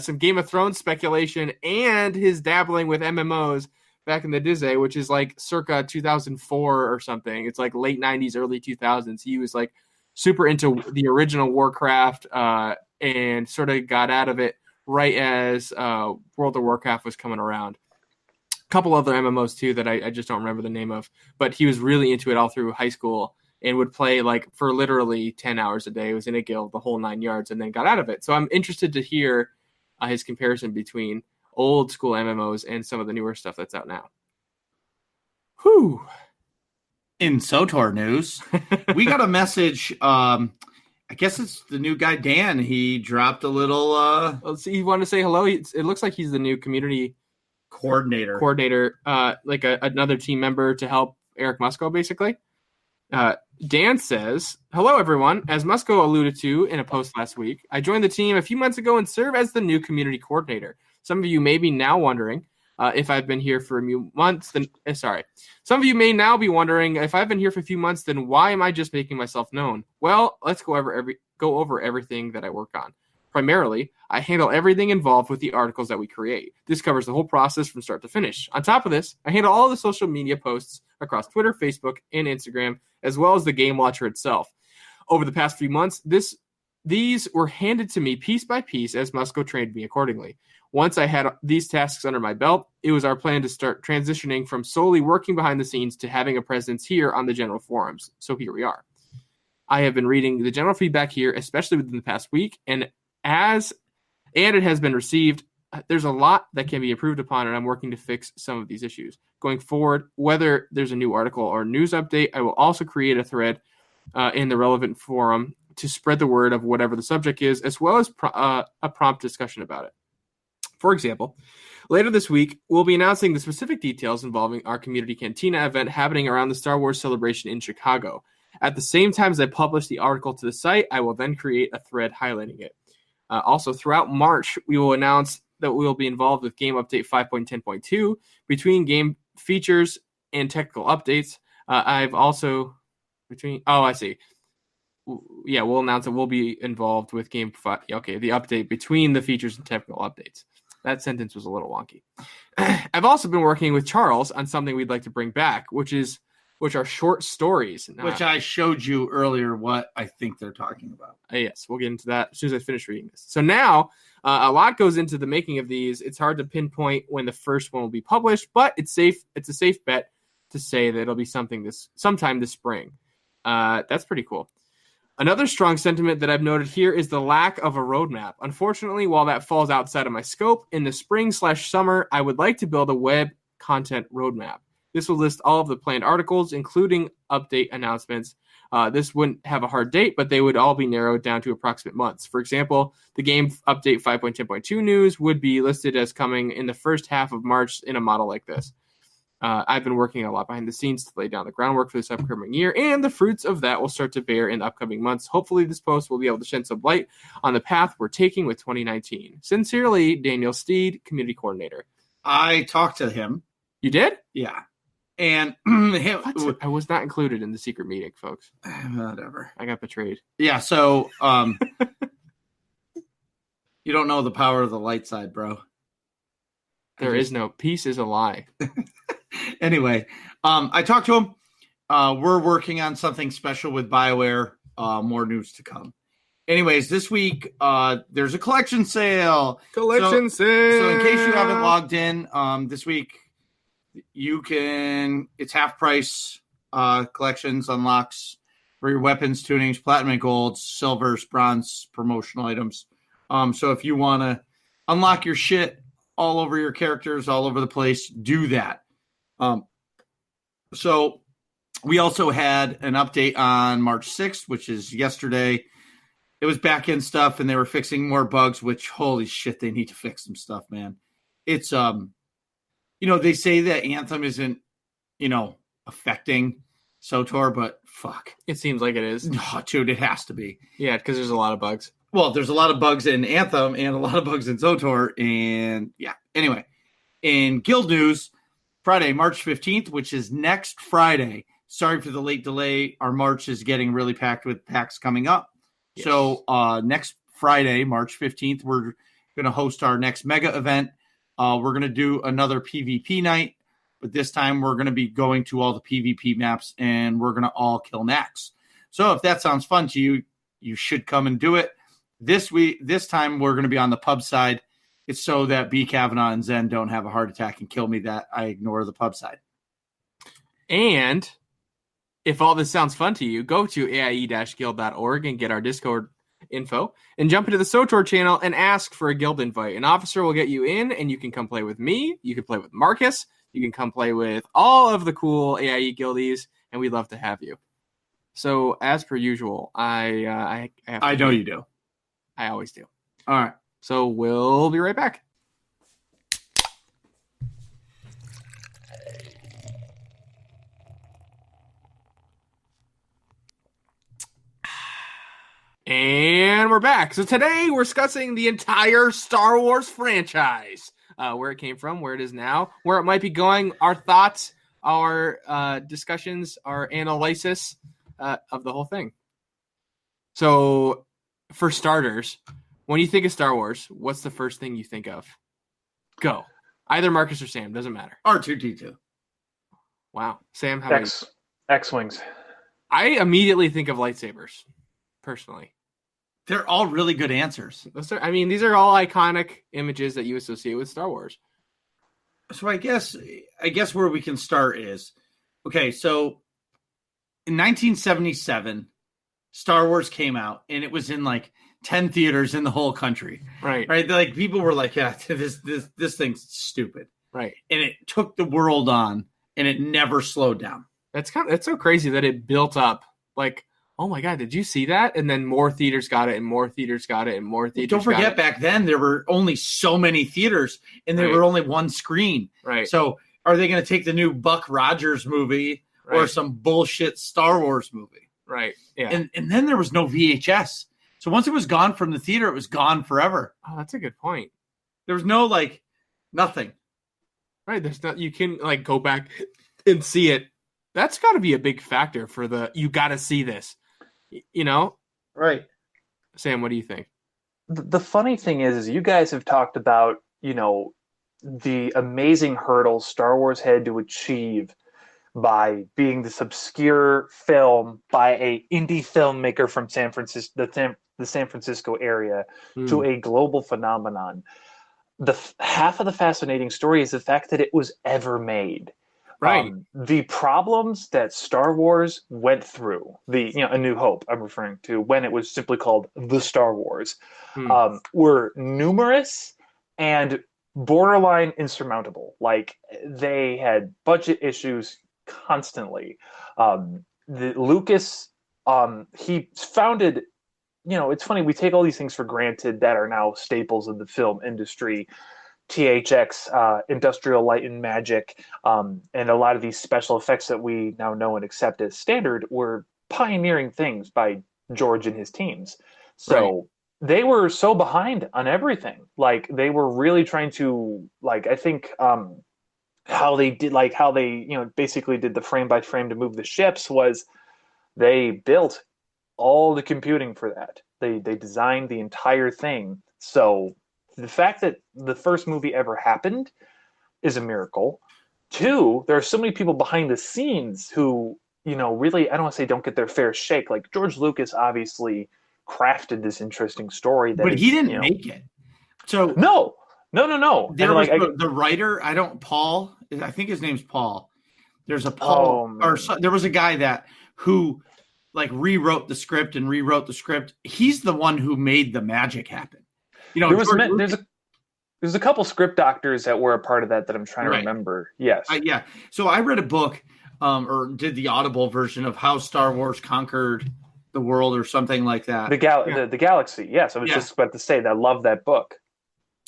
some Game of Thrones speculation and his dabbling with MMOs back in the Disney, which is like circa 2004 or something. It's like late 90s, early 2000s. He was like super into the original Warcraft and sort of got out of it right as World of Warcraft was coming around. A couple other MMOs too that I just don't remember the name of, but he was really into it all through high school and would play like for literally 10 hours a day. He was in a guild the whole 9 yards and then got out of it. So I'm interested to hear his comparison between old school MMOs and some of the newer stuff that's out now. Whew. In SOTOR news, we got a message. I guess it's the new guy, Dan. He dropped a little... Let's see, he wanted to say hello. It looks like he's the new community coordinator, like another team member to help Eric Musco, basically. Dan says, hello, everyone. As Musco alluded to in a post last week, I joined the team a few months ago and serve as the new community coordinator. Some of you may be now wondering if I've been here for a few months. Some of you may now be wondering if I've been here for a few months, then why am I just making myself known? Well, let's go over everything that I work on. Primarily, I handle everything involved with the articles that we create. This covers the whole process from start to finish. On top of this, I handle all the social media posts across Twitter, Facebook, and Instagram, as well as the game launcher itself. Over the past few months, these were handed to me piece by piece as Musco trained me accordingly. Once I had these tasks under my belt, it was our plan to start transitioning from solely working behind the scenes to having a presence here on the general forums. So here we are. I have been reading the general feedback here, especially within the past week, and it has been received. There's a lot that can be improved upon, and I'm working to fix some of these issues. Going forward, whether there's a new article or news update, I will also create a thread in the relevant forum to spread the word of whatever the subject is, as well as a prompt discussion about it. For example, later this week, we'll be announcing the specific details involving our Community Cantina event happening around the Star Wars celebration in Chicago. At the same time as I publish the article to the site, I will then create a thread highlighting it. Also, throughout March, we will announce that we will be involved with Game Update 5.10.2 between game features and technical updates. We'll announce that we'll be involved with Game 5. Okay, the update between the features and technical updates. That sentence was a little wonky. I've also been working with Charles on something we'd like to bring back, which is which are short stories. Which I showed you earlier what I think they're talking about. Yes, we'll get into that as soon as I finish reading this. So now, a lot goes into the making of these. It's hard to pinpoint when the first one will be published, but it's safe. It's a safe bet to say that it'll be sometime this spring. That's pretty cool. Another strong sentiment that I've noted here is the lack of a roadmap. Unfortunately, while that falls outside of my scope, in the spring/summer, I would like to build a web content roadmap. This will list all of the planned articles, including update announcements. This wouldn't have a hard date, but they would all be narrowed down to approximate months. For example, the game update 5.10.2 news would be listed as coming in the first half of March in a model like this. I've been working a lot behind the scenes to lay down the groundwork for this upcoming year, and the fruits of that will start to bear in the upcoming months. Hopefully, this post will be able to shed some light on the path we're taking with 2019. Sincerely, Daniel Steed, Community Coordinator. I talked to him. You did? Yeah. And I was not included in the secret meeting, folks. Whatever. I got betrayed. Yeah, so you don't know the power of the light side, bro. There is no peace is a lie. Anyway, I talked to him. We're working on something special with BioWare. More news to come. Anyways, this week there's a collection sale. So in case you haven't logged in, this week it's half price collections unlocks for your weapons, tunings, platinum and gold, silvers, bronze, promotional items. So if you want to unlock your shit all over your characters, all over the place, do that. So we also had an update on March 6th, which is yesterday. It was back-end stuff, and they were fixing more bugs, which, holy shit, they need to fix some stuff, man. It's, they say that Anthem isn't, affecting SOTOR, but fuck. It seems like it is. Oh, dude, it has to be. Yeah, because there's a lot of bugs. Well, there's a lot of bugs in Anthem and a lot of bugs in SOTOR, and yeah. Anyway, in Guild News, Friday, March 15th, which is next Friday. Sorry for the late delay. Our March is getting really packed with packs coming up. Yes. So next Friday, March 15th, we're going to host our next mega event. We're going to do another PvP night, but this time we're going to be going to all the PvP maps, and we're going to all kill Nax. So if that sounds fun to you, you should come and do it. This time we're going to be on the pub side. It's so that B. Kavanaugh and Zen don't have a heart attack and kill me that I ignore the pub side. And if all this sounds fun to you, go to aie-guild.org and get our Discord info and jump into the SOTOR channel and ask for a guild invite. An officer will get you in, and you can come play with me. You can play with Marcus. You can come play with all of the cool AIE guildies, and we'd love to have you. So, as per usual, I know you do. I always do. All right. So we'll be right back. And we're back. So today we're discussing the entire Star Wars franchise, where it came from, where it is now, where it might be going, our thoughts, our discussions, our analysis of the whole thing. So for starters, when you think of Star Wars, what's the first thing you think of? Go. Either Marcus or Sam, doesn't matter. R2-D2. Wow. Sam, how about you? X-Wings. I immediately think of lightsabers, personally. They're all really good answers. These are all iconic images that you associate with Star Wars. So I guess where we can start is, okay, so in 1977, Star Wars came out, and it was in like 10 theaters in the whole country. Right. Like people were like, yeah, this thing's stupid. Right. And it took the world on, and it never slowed down. That's so crazy that it built up. Like, oh my God, did you see that? And then more theaters got it, and more theaters got it, and more theaters got it. Don't forget, back then there were only so many theaters, and there were only one screen. Right. So are they going to take the new Buck Rogers movie or some bullshit Star Wars movie? Right. Yeah. And then there was no VHS. So once it was gone from the theater, it was gone forever. Oh, that's a good point. There was no nothing. Right. There's not. You can go back and see it. That's got to be a big factor for you got to see this. Right. Sam, what do you think? The funny thing is you guys have talked about the amazing hurdles Star Wars had to achieve by being this obscure film by a indie filmmaker from San Francisco, the San Francisco area, to a global phenomenon. Half of the fascinating story is the fact that it was ever made. Right. The problems that Star Wars went through, A New Hope, I'm referring to, when it was simply called The Star Wars, were numerous and borderline insurmountable. Like, they had budget issues constantly. Lucas, he founded, it's funny, we take all these things for granted that are now staples of the film industry. THX, Industrial Light and Magic, and a lot of these special effects that we now know and accept as standard were pioneering things by George and his teams. So they were so behind on everything. Like, they were really trying to, I think how they basically did the frame by frame to move the ships was they built all the computing for that. They designed the entire thing. So the fact that the first movie ever happened is a miracle. 2, there are so many people behind the scenes who, really, I don't want to say don't get their fair shake. Like, George Lucas obviously crafted this interesting story. But he didn't make it. So No. There was the writer, Paul, I think his name's Paul. There's a Paul, there was a guy who rewrote the script. He's the one who made the magic happen. There's a couple script doctors that were a part of that I'm trying to remember. Yes. Yeah. So I read a book or did the Audible version of how Star Wars conquered the world or something like that. The galaxy. Yes. I was just about to say that. I love that book.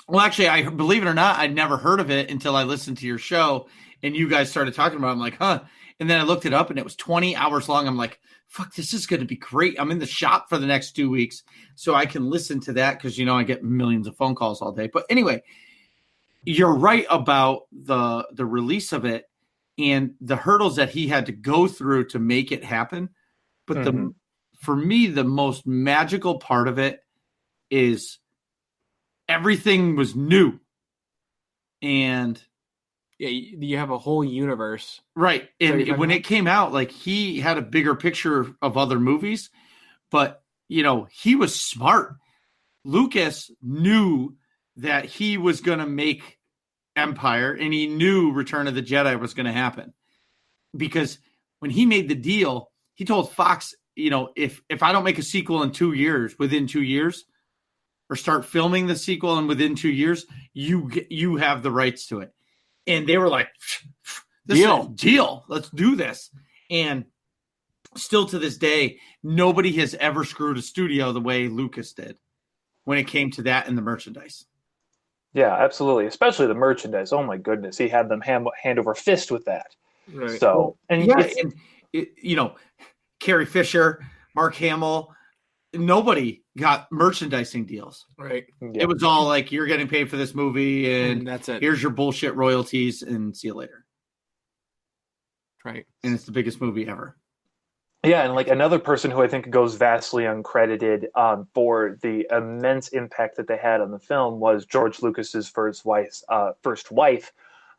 Well, actually, I believe it or not, I'd never heard of it until I listened to your show and you guys started talking about it. I'm like, huh. And then I looked it up and it was 20 hours long. I'm like, fuck, this is going to be great. I'm in the shop for the next 2 weeks so I can listen to that because, I get millions of phone calls all day. But anyway, you're right about the release of it and the hurdles that he had to go through to make it happen. But for me, the most magical part of it is everything was new. And you have a whole universe. Right. And when it came out, he had a bigger picture of other movies, but, he was smart. Lucas knew that he was going to make Empire and he knew Return of the Jedi was going to happen because when he made the deal, he told Fox, if I don't make a sequel within 2 years or start filming the sequel and within 2 years, you have the rights to it. And they were like, deal. Let's do this. And still to this day, nobody has ever screwed a studio the way Lucas did when it came to that and the merchandise. Yeah, absolutely. Especially the merchandise. Oh my goodness. He had them hand over fist with that. Right. So, Carrie Fisher, Mark Hamill, nobody got merchandising deals. Right. Yeah. It was all like, you're getting paid for this movie and that's it. Here's your bullshit royalties and see you later. Right. And it's the biggest movie ever. Yeah. And another person who I think goes vastly uncredited for the immense impact that they had on the film was George Lucas's first wife,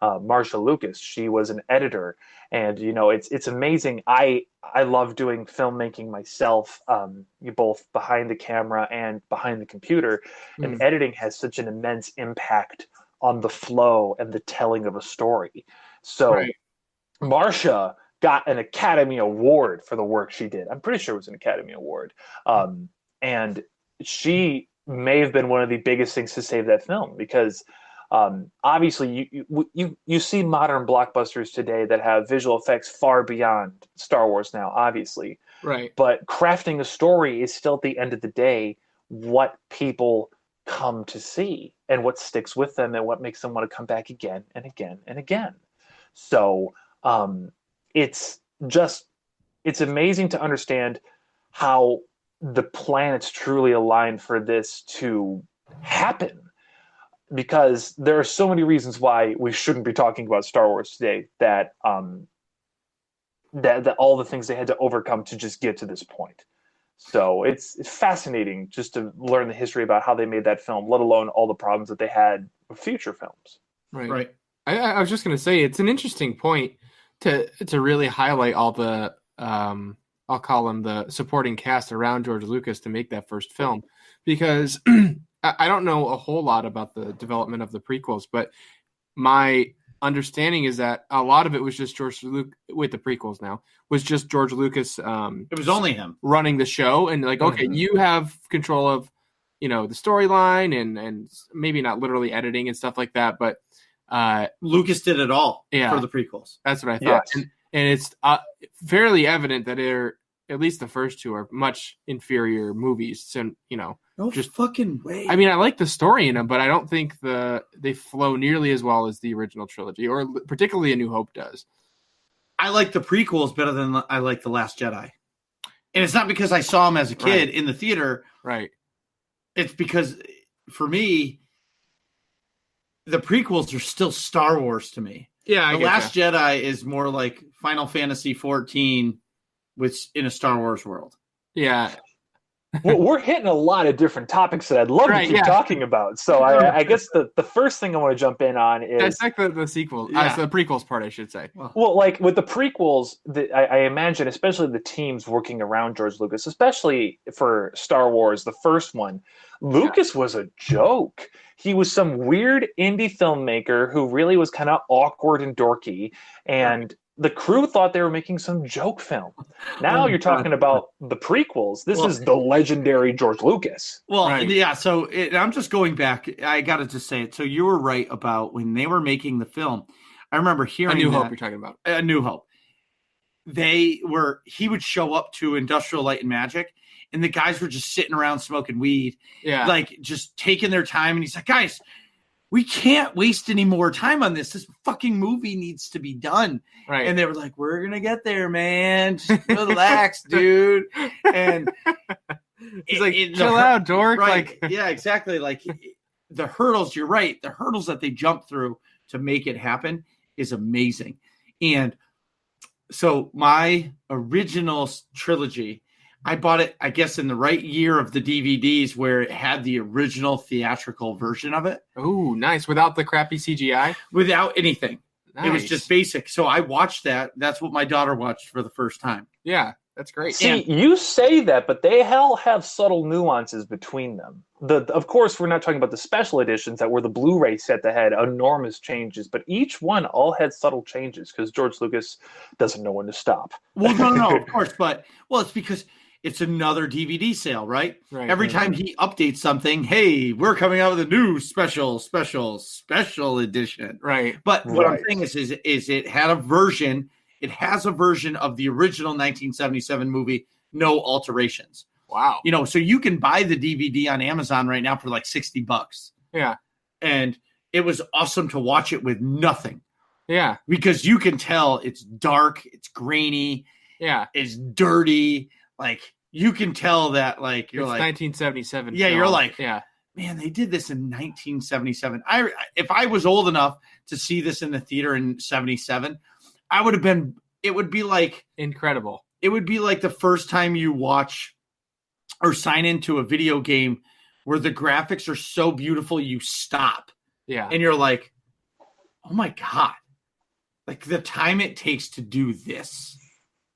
Marsha Lucas. She was an editor. And, it's amazing. I love doing filmmaking myself, both behind the camera and behind the computer. And editing has such an immense impact on the flow and the telling of a story. So Marsha got an Academy Award for the work she did. I'm pretty sure it was an Academy Award. And she may have been one of the biggest things to save that film because obviously you see modern blockbusters today that have visual effects far beyond Star Wars now, obviously. Right. But crafting a story is still, at the end of the day, what people come to see and what sticks with them and what makes them want to come back again and again and again. So it's amazing to understand how the planets truly aligned for this to happen. Because there are so many reasons why we shouldn't be talking about Star Wars today that all the things they had to overcome to just get to this point. So it's fascinating just to learn the history about how they made that film, let alone all the problems that they had with future films. Right. I was just going to say, it's an interesting point to really highlight all the I'll call them the supporting cast around George Lucas to make that first film, because I don't know a whole lot about the development of the prequels, but my understanding is that a lot of it was just George Lucas with the prequels. Now was just George Lucas. It was only him running the show, and like, okay, you have control of, the storyline and maybe not literally editing and stuff like that, but Lucas did it all for the prequels. That's what I thought. Yes. And it's fairly evident that at least the first two are much inferior movies. So, no just fucking way. I mean, I like the story in them, but I don't think they flow nearly as well as the original trilogy, or particularly A New Hope does. I like the prequels better than I like The Last Jedi. And it's not because I saw them as a kid in the theater. Right. It's because, for me, the prequels are still Star Wars to me. Yeah, The Last Jedi is more like Final Fantasy 14 in a Star Wars world. Yeah. Well, we're hitting a lot of different topics that I'd love to keep talking about. So I guess the first thing I want to jump in on is... That's like the sequel. The prequels part, I should say. Well, like with the prequels, I imagine, especially the teams working around George Lucas, especially for Star Wars, the first one, Lucas was a joke. He was some weird indie filmmaker who really was kind of awkward and dorky, and the crew thought they were making some joke film. Now you're talking about the prequels. This is the legendary George Lucas. Well, so I'm just going back. I got to just say it. So you were right about when they were making the film. I remember hearing A New Hope you're talking about. A New Hope. He would show up to Industrial Light and Magic, and the guys were just sitting around smoking weed. Yeah. Like just taking their time. And he's like, guys, we can't waste any more time on this. This fucking movie needs to be done. Right. And they were like, we're going to get there, man. Just relax, dude. And he's like, chill out, dork. Right. Yeah, exactly. Like the hurdles, you're right. The hurdles that they jump through to make it happen is amazing. And so my original trilogy, I bought it, I guess, in the right year of the DVDs where it had the original theatrical version of it. Oh, nice. Without the crappy CGI? Without anything. Nice. It was just basic. So I watched that. That's what my daughter watched for the first time. Yeah, that's great. See, you say that, but they all have subtle nuances between them. Of course, we're not talking about the special editions that were the Blu-ray set that had enormous changes, but each one all had subtle changes because George Lucas doesn't know when to stop. Well, no, of course. But, it's because it's another DVD sale, right? Every time he updates something, hey, we're coming out with a new special edition. Right. But what I'm saying is it had a version. It has a version of the original 1977 movie, no alterations. Wow. So you can buy the DVD on Amazon right now for like $60. Yeah. And it was awesome to watch it with nothing. Yeah. Because you can tell it's dark, it's grainy. Yeah. It's dirty. Like you can tell that, like you're it's like 1977. Yeah, film. you're like, yeah, man, they did this in 1977. If I was old enough to see this in the theater in 77, I would have been. It would be like incredible. It would be like the first time you watch or sign into a video game where the graphics are so beautiful you stop. Yeah, and you're like, oh my god, like the time it takes to do this,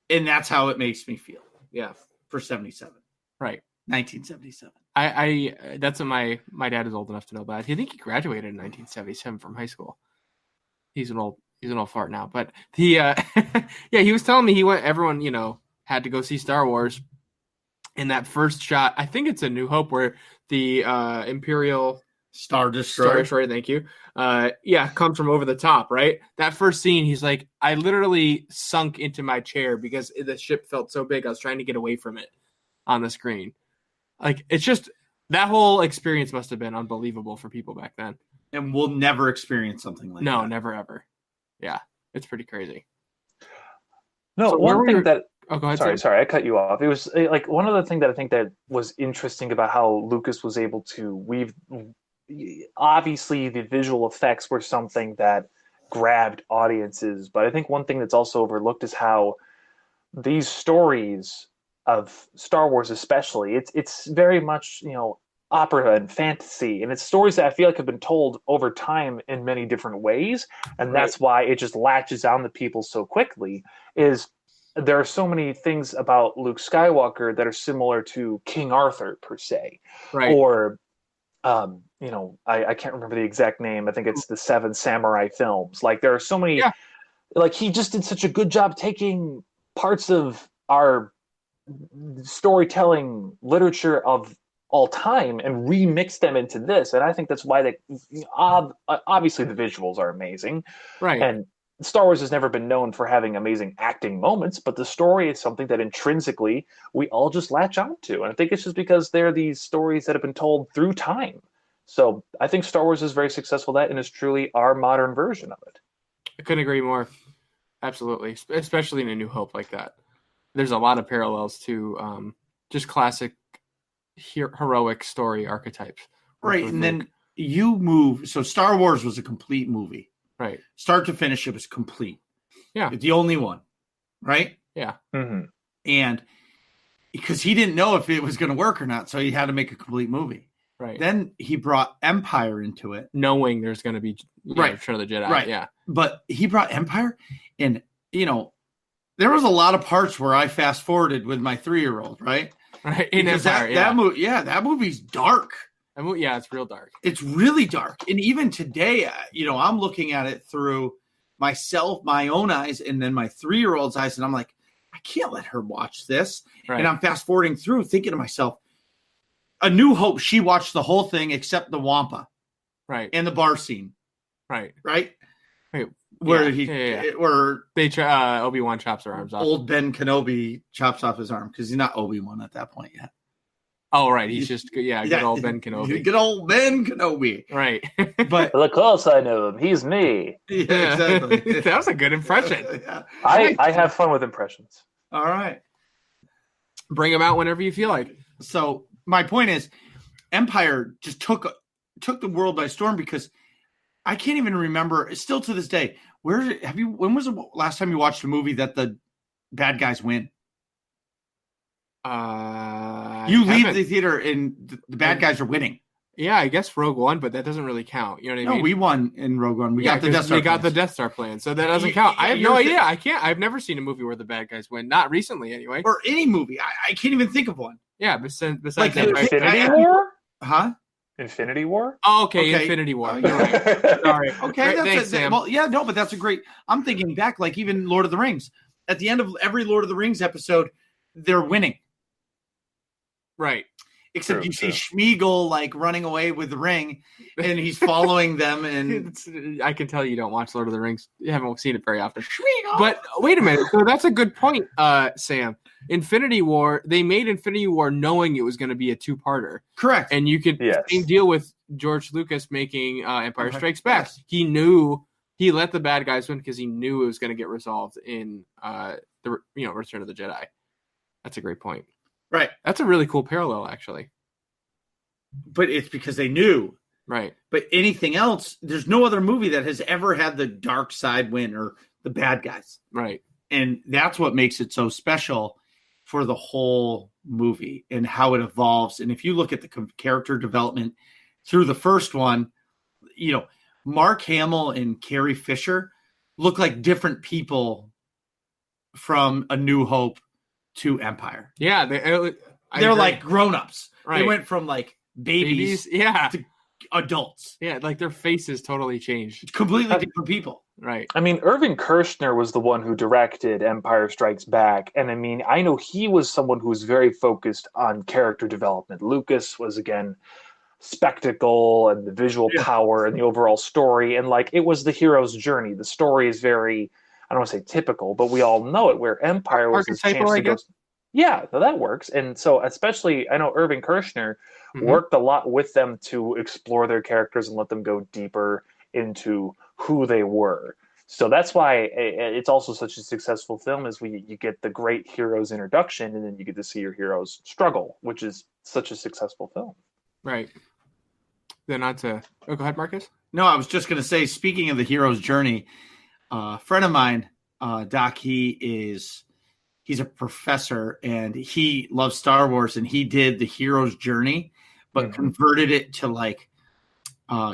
and that's how it makes me feel. Yeah, for 77. Right. 1977. I that's what my dad is old enough to know that. I think he graduated in 1977 from high school. He's an old fart now, but he he was telling me everyone, had to go see Star Wars. In that first shot, I think it's A New Hope where the Imperial Star Destroyer, thank you. Comes from over the top, right? That first scene, he's like, I literally sunk into my chair because the ship felt so big. I was trying to get away from it on the screen. Like, it's just, that whole experience must have been unbelievable for people back then. And we'll never experience something like that. No, never ever. Yeah, it's pretty crazy. No, so one thing that... Oh, go ahead. Sorry, I cut you off. It was like one other thing that I think that was interesting about how Lucas was able to weave. Obviously, the visual effects were something that grabbed audiences, but I think one thing that's also overlooked is how these stories of Star Wars, especially, it's very much opera and fantasy, and it's stories that I feel like have been told over time in many different ways, and that's why it just latches on to people so quickly. Is there are so many things about Luke Skywalker that are similar to King Arthur per se, or I can't remember the exact name. I think it's the Seven Samurai films. Like there are so many. Yeah. Like he just did such a good job taking parts of our storytelling literature of all time and remix them into this, and I think that's why obviously the visuals are amazing, right? And Star Wars has never been known for having amazing acting moments, but the story is something that intrinsically we all just latch on to, and I think it's just because they're these stories that have been told through time. So I think Star Wars is very successful at that, and is truly our modern version of it. I couldn't agree more. Absolutely, especially in A New Hope like that. There's a lot of parallels to just classic heroic story archetypes. Right, and then you move. So Star Wars was a complete movie. Right. Start to finish, it was complete. Yeah. It's the only one. Right? Yeah. Mm-hmm. And because he didn't know if it was going to work or not, so he had to make a complete movie. Right. Then he brought Empire into it. Knowing there's going to be Return of the Jedi. Right. Yeah. But he brought Empire, and, there was a lot of parts where I fast forwarded with my 3-year-old, right? Right. In because Empire, that movie's dark. It's real dark. It's really dark. And even today, I'm looking at it through myself, my own eyes, and then my 3-year-old's eyes. And I'm like, I can't let her watch this. Right. And I'm fast forwarding through thinking to myself, A New Hope, she watched the whole thing except the Wampa. Right. And the bar scene. Right. Right? Wait, where Obi-Wan chops her arms off. Old Ben Kenobi chops off his arm because he's not Obi-Wan at that point yet. Oh, right. He's just, good old Ben Kenobi. Good old Ben Kenobi. Right. But of course I know him. He's me. Yeah, exactly. That was a good impression. Yeah. I have fun with impressions. All right. Bring them out whenever you feel like. So my point is, Empire just took the world by storm because I can't even remember, still to this day, when was the last time you watched a movie that the bad guys win? You leave the theater and the bad guys are winning. Yeah, I guess Rogue One, but that doesn't really count. You know what I mean? No, we won in Rogue One. We got the Death Star. We got the Death Star plan, so that doesn't count. I have no idea. I can't. I've never seen a movie where the bad guys win. Not recently, anyway. Or any movie. I can't even think of one. Yeah, besides like Infinity War? Huh? Infinity War? Oh, okay. Infinity War. Oh, you're right. Sorry. Okay, thanks, Sam. Well, yeah, no, but that's a great. I'm thinking back, like even Lord of the Rings. At the end of every Lord of the Rings episode, they're winning. Right. Except you see Schmeagol like running away with the ring, and he's following them. And I can tell you don't watch Lord of the Rings. You haven't seen it very often. Schmeagol! But wait a minute. So that's a good point, Sam. Infinity War. They made Infinity War knowing it was going to be a 2-parter. Correct. And you could same deal with George Lucas making Empire Strikes Back. Yes. He knew he let the bad guys win because he knew it was going to get resolved in Return of the Jedi. That's a great point. Right. That's a really cool parallel, actually. But it's because they knew. Right. But anything else, there's no other movie that has ever had the dark side win or the bad guys. Right. And that's what makes it so special for the whole movie and how it evolves. And if you look at the character development through the first one, Mark Hamill and Carrie Fisher look like different people from A New Hope to Empire. Yeah, they're like grown-ups. Right. They went from like babies to adults. Yeah, like their faces totally changed. Completely different people. Right. I mean, Irving Kershner was the one who directed Empire Strikes Back. And I mean, I know he was someone who was very focused on character development. Lucas was, again, spectacle and the visual power and the overall story. And like, it was the hero's journey. The story is very, I don't want to say typical, but we all know it, where Empire was his chance to go. Yeah, so that works. And so especially, I know Irving Kershner worked a lot with them to explore their characters and let them go deeper into who they were. So that's why it's also such a successful film, is you get the great hero's introduction, and then you get to see your heroes struggle, which is such a successful film. Right. Then on to... Oh, go ahead, Marcus. No, I was just going to say, speaking of the hero's journey, a friend of mine, Doc, he's a professor, and he loves Star Wars, and he did the hero's journey but converted it to like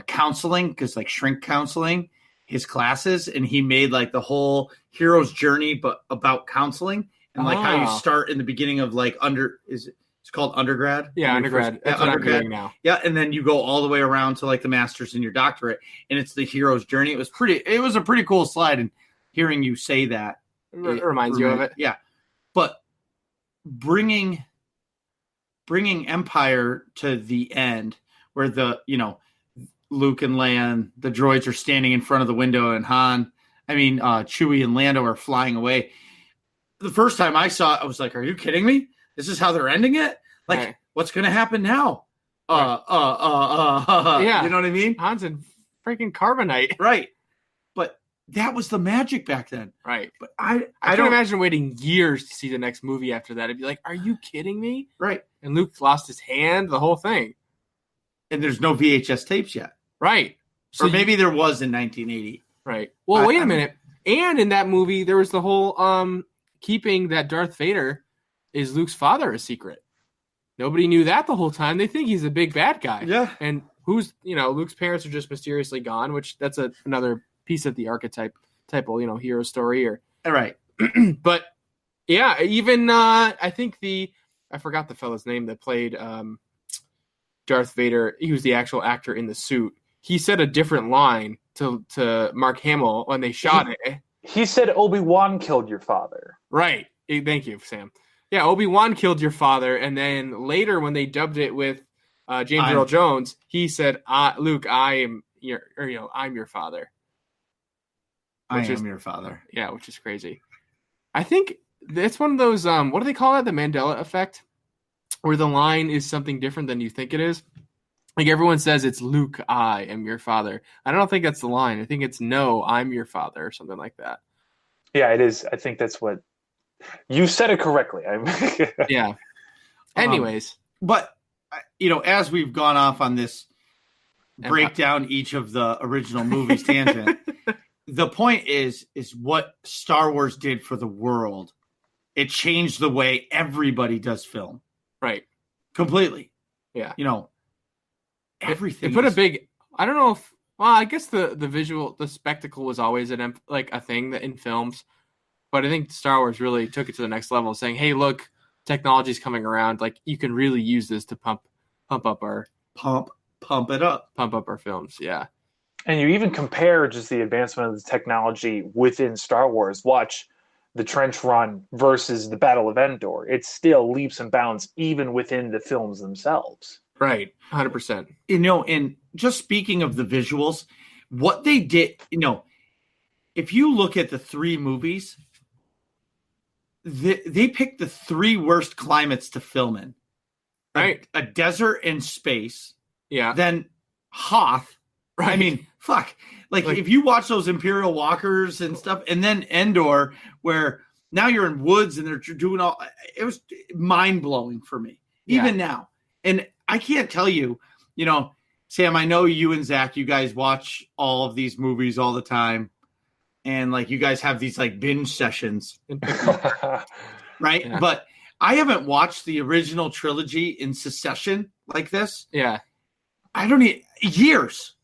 counseling, because like shrink counseling, his classes, and he made like the whole hero's journey, but about counseling and like how you start in the beginning of like it's called undergrad. Yeah, undergrad. That's what undergrad. I'm doing now. Yeah, and then you go all the way around to like the master's and your doctorate, and it's the hero's journey. It was a pretty cool slide, and hearing you say that it reminds you of it. Yeah, but bringing Empire to the end, where Luke and Leia, the droids are standing in front of the window, and Chewie and Lando are flying away. The first time I saw it, I was like, "Are you kidding me? This is how they're ending it? Like, right. What's going to happen now?" Yeah, you know what I mean? Han's in freaking carbonite, right? But that was the magic back then, right? But I don't imagine waiting years to see the next movie after that. I'd be like, "Are you kidding me?" Right? And Luke lost his hand, the whole thing, and there's no VHS tapes yet, right? So maybe there was in 1980, right? Well, wait a minute. And in that movie, there was the whole keeping that Darth Vader is Luke's father a secret. Nobody knew that the whole time. They think he's a big bad guy. Yeah. And Luke's parents are just mysteriously gone, which that's another piece of the archetype hero story. All right. But yeah, even I think I forgot the fellow's name that played Darth Vader. He was the actual actor in the suit. He said a different line to Mark Hamill when they shot it. He said Obi-Wan killed your father. Right. Thank you, Sam. Yeah, Obi-Wan killed your father, and then later when they dubbed it with James Earl Jones, he said, "Luke, I'm your father." I am your father. Yeah, which is crazy. I think it's one of those. What do they call it? The Mandela effect, where the line is something different than you think it is. Like everyone says, it's Luke, I am your father. I don't think that's the line. I think it's no, I'm your father, or something like that. Yeah, it is. I think that's what you said it correctly. Yeah. Anyways, but as we've gone off on this breakdown each of the original movies tangent, the point is what Star Wars did for the world. It changed the way everybody does film. Right. Completely. Yeah. Everything. It put a big. I don't know if. Well, I guess the visual, the spectacle was always a thing that in films, but I think Star Wars really took it to the next level, saying, "Hey, look, technology's coming around. Like you can really use this to pump up our pump up our films." Yeah. And you even compare just the advancement of the technology within Star Wars. Watch the trench run versus the Battle of Endor. It's still leaps and bounds even within the films themselves. Right, 100%. And just speaking of the visuals, what they did, if you look at the three movies, they picked the three worst climates to film in. Right. A desert and space. Yeah. Then Hoth. Right. I mean, fuck. Like if you watch those Imperial walkers and stuff, and then Endor, where now you're in woods and they're doing it was mind-blowing for me, even now. And I can't tell you, Sam, I know you and Zach, you guys watch all of these movies all the time. And like you guys have these like binge sessions, right? Yeah. But I haven't watched the original trilogy in succession like this. Yeah. I don't need years.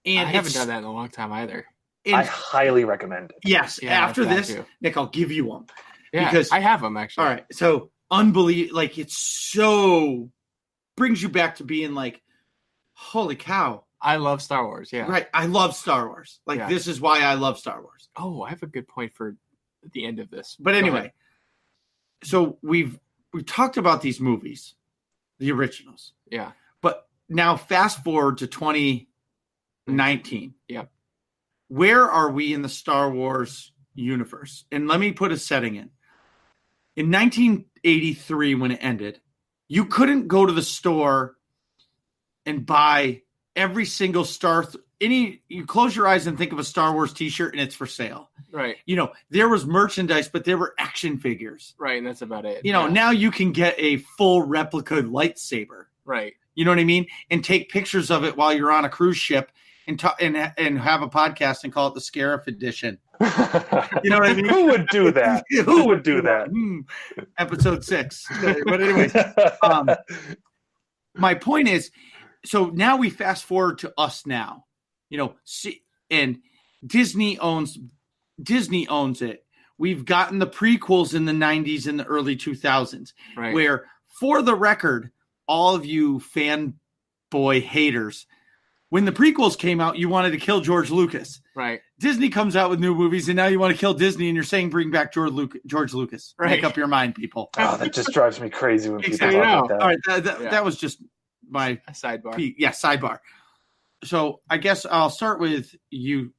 And I haven't done that in a long time either. I highly recommend it. Yes. Yeah, after this, Nick, I'll give you them. Yeah, because I have them actually. All right. So unbelievable. Like it's so brings you back to being like, holy cow. I love Star Wars. Yeah. Right. I love Star Wars. Like this is why I love Star Wars. Oh, I have a good point for the end of this. But anyway, so we've talked about these movies, the originals. Yeah. But now fast forward to 2019. Yeah. Where are we in the Star Wars universe? And let me put a setting in. In 1983, when it ended, you couldn't go to the store and buy every single you close your eyes and think of a Star Wars t-shirt and it's for sale. Right. There was merchandise, but there were action figures. Right. And that's about it. Now you can get a full replica lightsaber. Right. You know what I mean? And take pictures of it while you're on a cruise ship and have a podcast and call it the Scarif edition. You know what I mean? Who would do that? Who would do that? Episode 6. But anyway, my point is, so now we fast forward to us now, and Disney owns it. We've gotten the prequels in the 90s and the early 2000s, where, for the record, all of you fanboy haters, when the prequels came out, you wanted to kill George Lucas. Right. Disney comes out with new movies, and now you want to kill Disney, and you're saying bring back George Lucas. Right. Make up your mind, people. Oh, that just drives me crazy when people talk about that. All right, that was just my sidebar. Sidebar. So I guess I'll start with you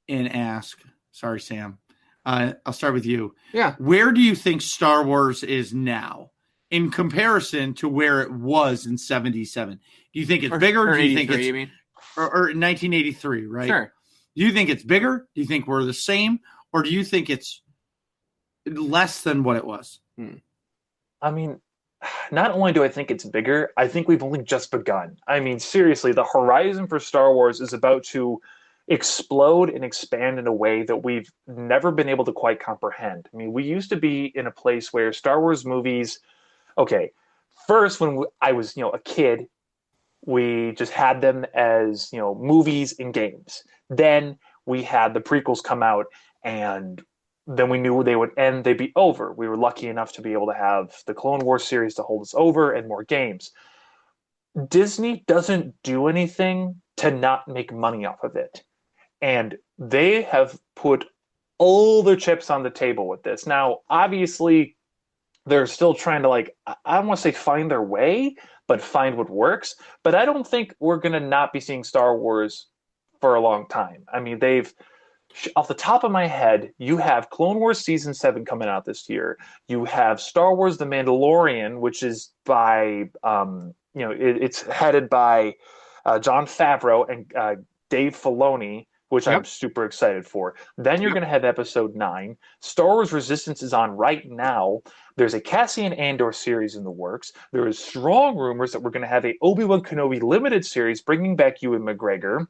and ask. Sorry, Sam. I'll start with you. Yeah. Where do you think Star Wars is now in comparison to where it was in 1977? Do you think it's bigger? Or do you think it's you mean? Or 1983, right? Sure. Do you think it's bigger? Do you think we're the same? Or do you think it's less than what it was? I mean, not only do I think it's bigger, I think we've only just begun. I mean, seriously, the horizon for Star Wars is about to explode and expand in a way that we've never been able to quite comprehend. I mean, we used to be in a place where Star Wars movies, first when I was, a kid, we just had them as, movies and games. Then we had the prequels come out, and then we knew they would end, they'd be over. We were lucky enough to be able to have the Clone Wars series to hold us over and more games. Disney doesn't do anything to not make money off of it. And they have put all their chips on the table with this. Now, obviously, they're still trying to, I don't want to say find their way, but find what works. But I don't think we're going to not be seeing Star Wars for a long time. I mean, off the top of my head, you have Clone Wars Season 7 coming out this year. You have Star Wars The Mandalorian, which is by, it's headed by Jon Favreau and Dave Filoni, which I'm super excited for. Then you're going to have Episode 9. Star Wars Resistance is on right now. There's a Cassian Andor series in the works. There is strong rumors that we're going to have a Obi-Wan Kenobi limited series bringing back Ewan McGregor.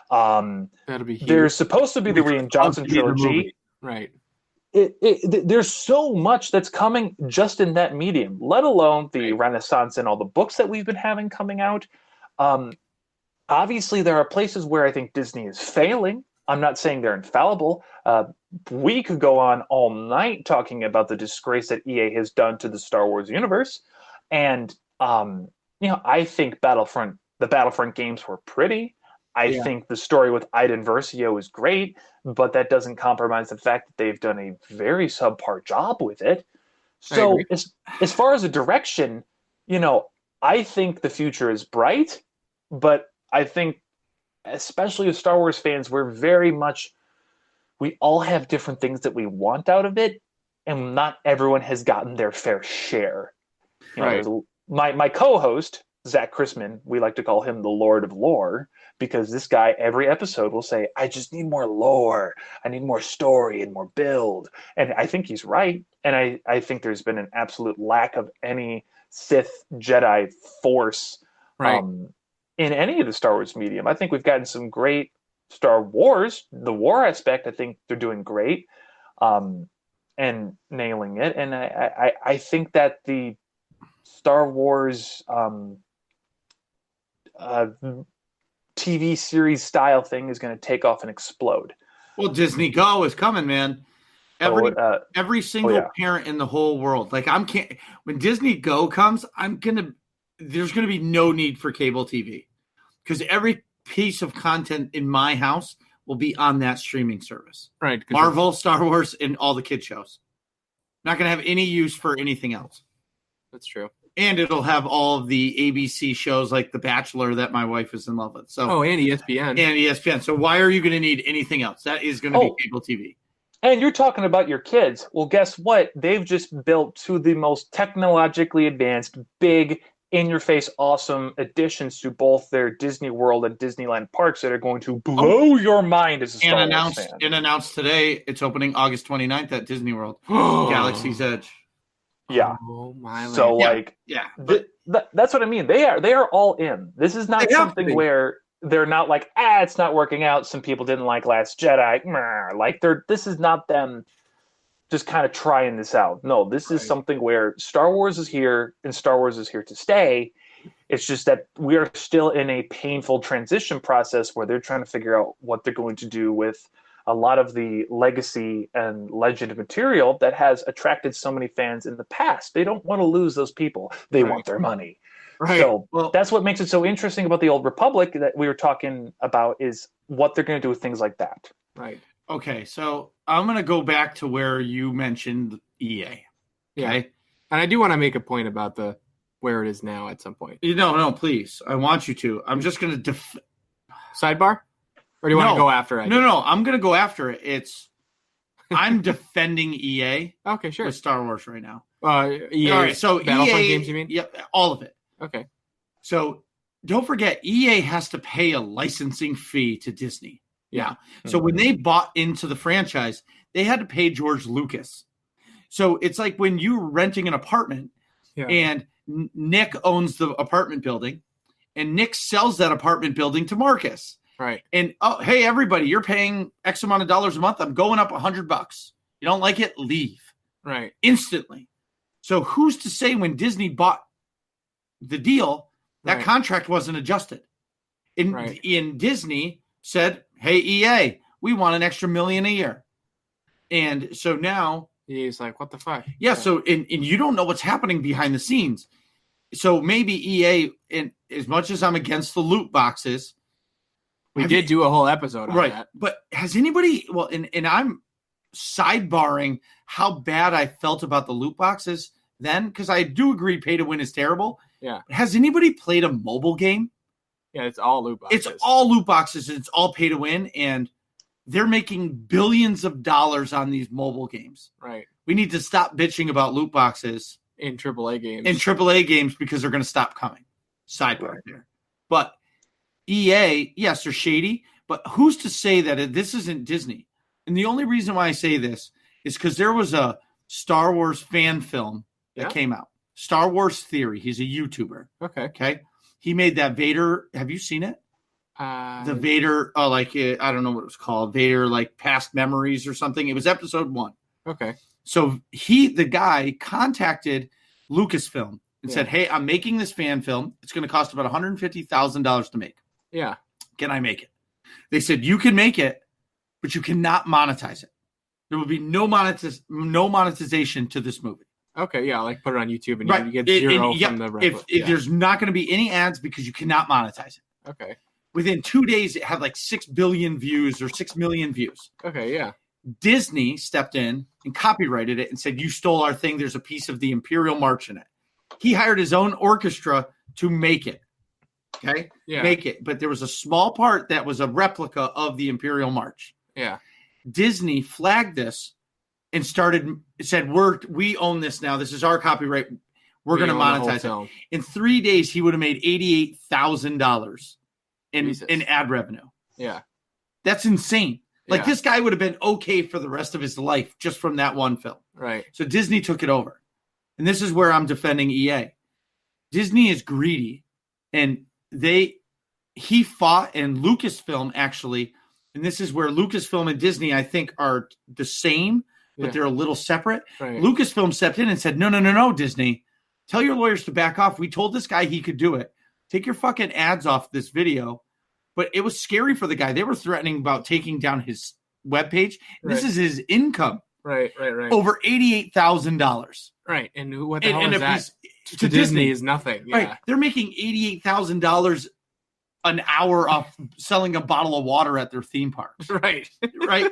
That'll be huge. There's supposed to be the Rian Johnson trilogy. Right. There's so much that's coming just in that medium, let alone the Renaissance and all the books that we've been having coming out. Obviously, there are places where I think Disney is failing. I'm not saying they're infallible. We could go on all night talking about the disgrace that EA has done to the Star Wars universe. And, I think the Battlefront games were pretty. I think the story with Iden Versio is great, but that doesn't compromise the fact that they've done a very subpar job with it. So as far as a direction, I think the future is bright, but I think, especially as Star Wars fans, we all have different things that we want out of it, and not everyone has gotten their fair share. My co-host, Zach Chrisman, we like to call him the Lord of Lore, because this guy, every episode, will say, I just need more lore. I need more story and more build. And I think he's right. And I think there's been an absolute lack of any Sith Jedi Force in any of the Star Wars medium. I think we've gotten some great Star Wars. The war aspect, I think they're doing great and nailing it. And I think that the Star Wars TV series style thing is going to take off and explode. Well, Disney Go is coming, man. Every single parent in the whole world. When Disney Go comes, there's going to be no need for cable TV, because every piece of content in my house will be on that streaming service. Right. Marvel, Star Wars, and all the kid shows. Not going to have any use for anything else. That's true. And it'll have all of the ABC shows like The Bachelor that my wife is in love with. So, and ESPN. And ESPN. So why are you going to need anything else? That is going to be cable TV. And you're talking about your kids. Well, guess what? They've just built two of the most technologically advanced, big, in-your-face, awesome additions to both their Disney World and Disneyland parks that are going to blow your mind as a Star Wars fan. And announced today, it's opening August 29th at Disney World. Galaxy's Edge. Yeah. Oh my! So that's what I mean. They are all in. This is not something where they're not like, it's not working out. Some people didn't like Last Jedi. This is not them just kind of trying this out. No, this is something where Star Wars is here and Star Wars is here to stay. It's just that we are still in a painful transition process where they're trying to figure out what they're going to do with a lot of the legacy and legend material that has attracted so many fans in the past. They don't want to lose those people. They want their money. Right. So that's what makes it so interesting about the Old Republic that we were talking about, is what they're going to do with things like that. Right. Okay, so I'm going to go back to where you mentioned EA. Okay? Yeah. And I do want to make a point about where it is now at some point. No, please. I want you to. I'm just going to sidebar? Or do you want to go after it? No, I'm going to go after it. I'm defending EA. Okay, sure. With Star Wars right now. EA. All right, so Battlefront EA, games, you mean? Yep, all of it. Okay. So don't forget, EA has to pay a licensing fee to Disney. Yeah. Mm-hmm. So when they bought into the franchise, they had to pay George Lucas. So it's like when you're renting an apartment and Nick owns the apartment building and Nick sells that apartment building to Marcus. Right. And, hey, everybody, you're paying X amount of dollars a month. I'm going up $100. You don't like it? Leave. Right. Instantly. So who's to say when Disney bought the deal, that contract wasn't adjusted? In Disney said, hey, EA, we want an extra $1 million a year. And so now EA's like, what the fuck? Yeah. So, and you don't know what's happening behind the scenes. So maybe EA, and as much as I'm against the loot boxes, we did do a whole episode on that. But has anybody, and I'm sidebarring how bad I felt about the loot boxes then, because I do agree pay to win is terrible. Yeah. Has anybody played a mobile game? Yeah, it's all loot boxes. It's all loot boxes, and it's all pay to win, and they're making billions of dollars on these mobile games. Right. We need to stop bitching about loot boxes in AAA games. Because they're going to stop coming. Sidebar there. But EA, yes, they're shady, but who's to say that this isn't Disney? And the only reason why I say this is because there was a Star Wars fan film that came out. Star Wars Theory. He's a YouTuber. Okay. He made that Vader. Have you seen it? The Vader, I don't know what it was called. Vader, Past Memories or something. It was episode 1. Okay. So the guy contacted Lucasfilm and said, hey, I'm making this fan film. It's going to cost about $150,000 to make. Yeah. Can I make it? They said, you can make it, but you cannot monetize it. There will be no monetization to this movie. Okay, yeah, put it on YouTube and you get zero from the revenue. If there's not going to be any ads because you cannot monetize it. Okay. Within 2 days, it had 6 billion views or 6 million views. Okay, yeah. Disney stepped in and copyrighted it and said, you stole our thing. There's a piece of the Imperial March in it. He hired his own orchestra to make it. Okay? Yeah. Make it. But there was a small part that was a replica of the Imperial March. Yeah. Disney flagged this and said, we own this now. This is our copyright. We're going to monetize it. In 3 days, he would have made $88,000 in ad revenue. Yeah. That's insane. This guy would have been okay for the rest of his life just from that one film. Right. So Disney took it over. And this is where I'm defending EA. Disney is greedy. And he fought, and Lucasfilm actually, and this is where Lucasfilm and Disney, I think, are the same, but they're a little separate. Right. Lucasfilm stepped in and said, no, Disney. Tell your lawyers to back off. We told this guy he could do it. Take your fucking ads off this video. But it was scary for the guy. They were threatening about taking down his webpage. Right. This is his income. Right. Over $88,000. Right. And what the hell is that? To Disney is nothing. Yeah. Right. They're making $88,000 an hour off selling a bottle of water at their theme parks. Right. Right.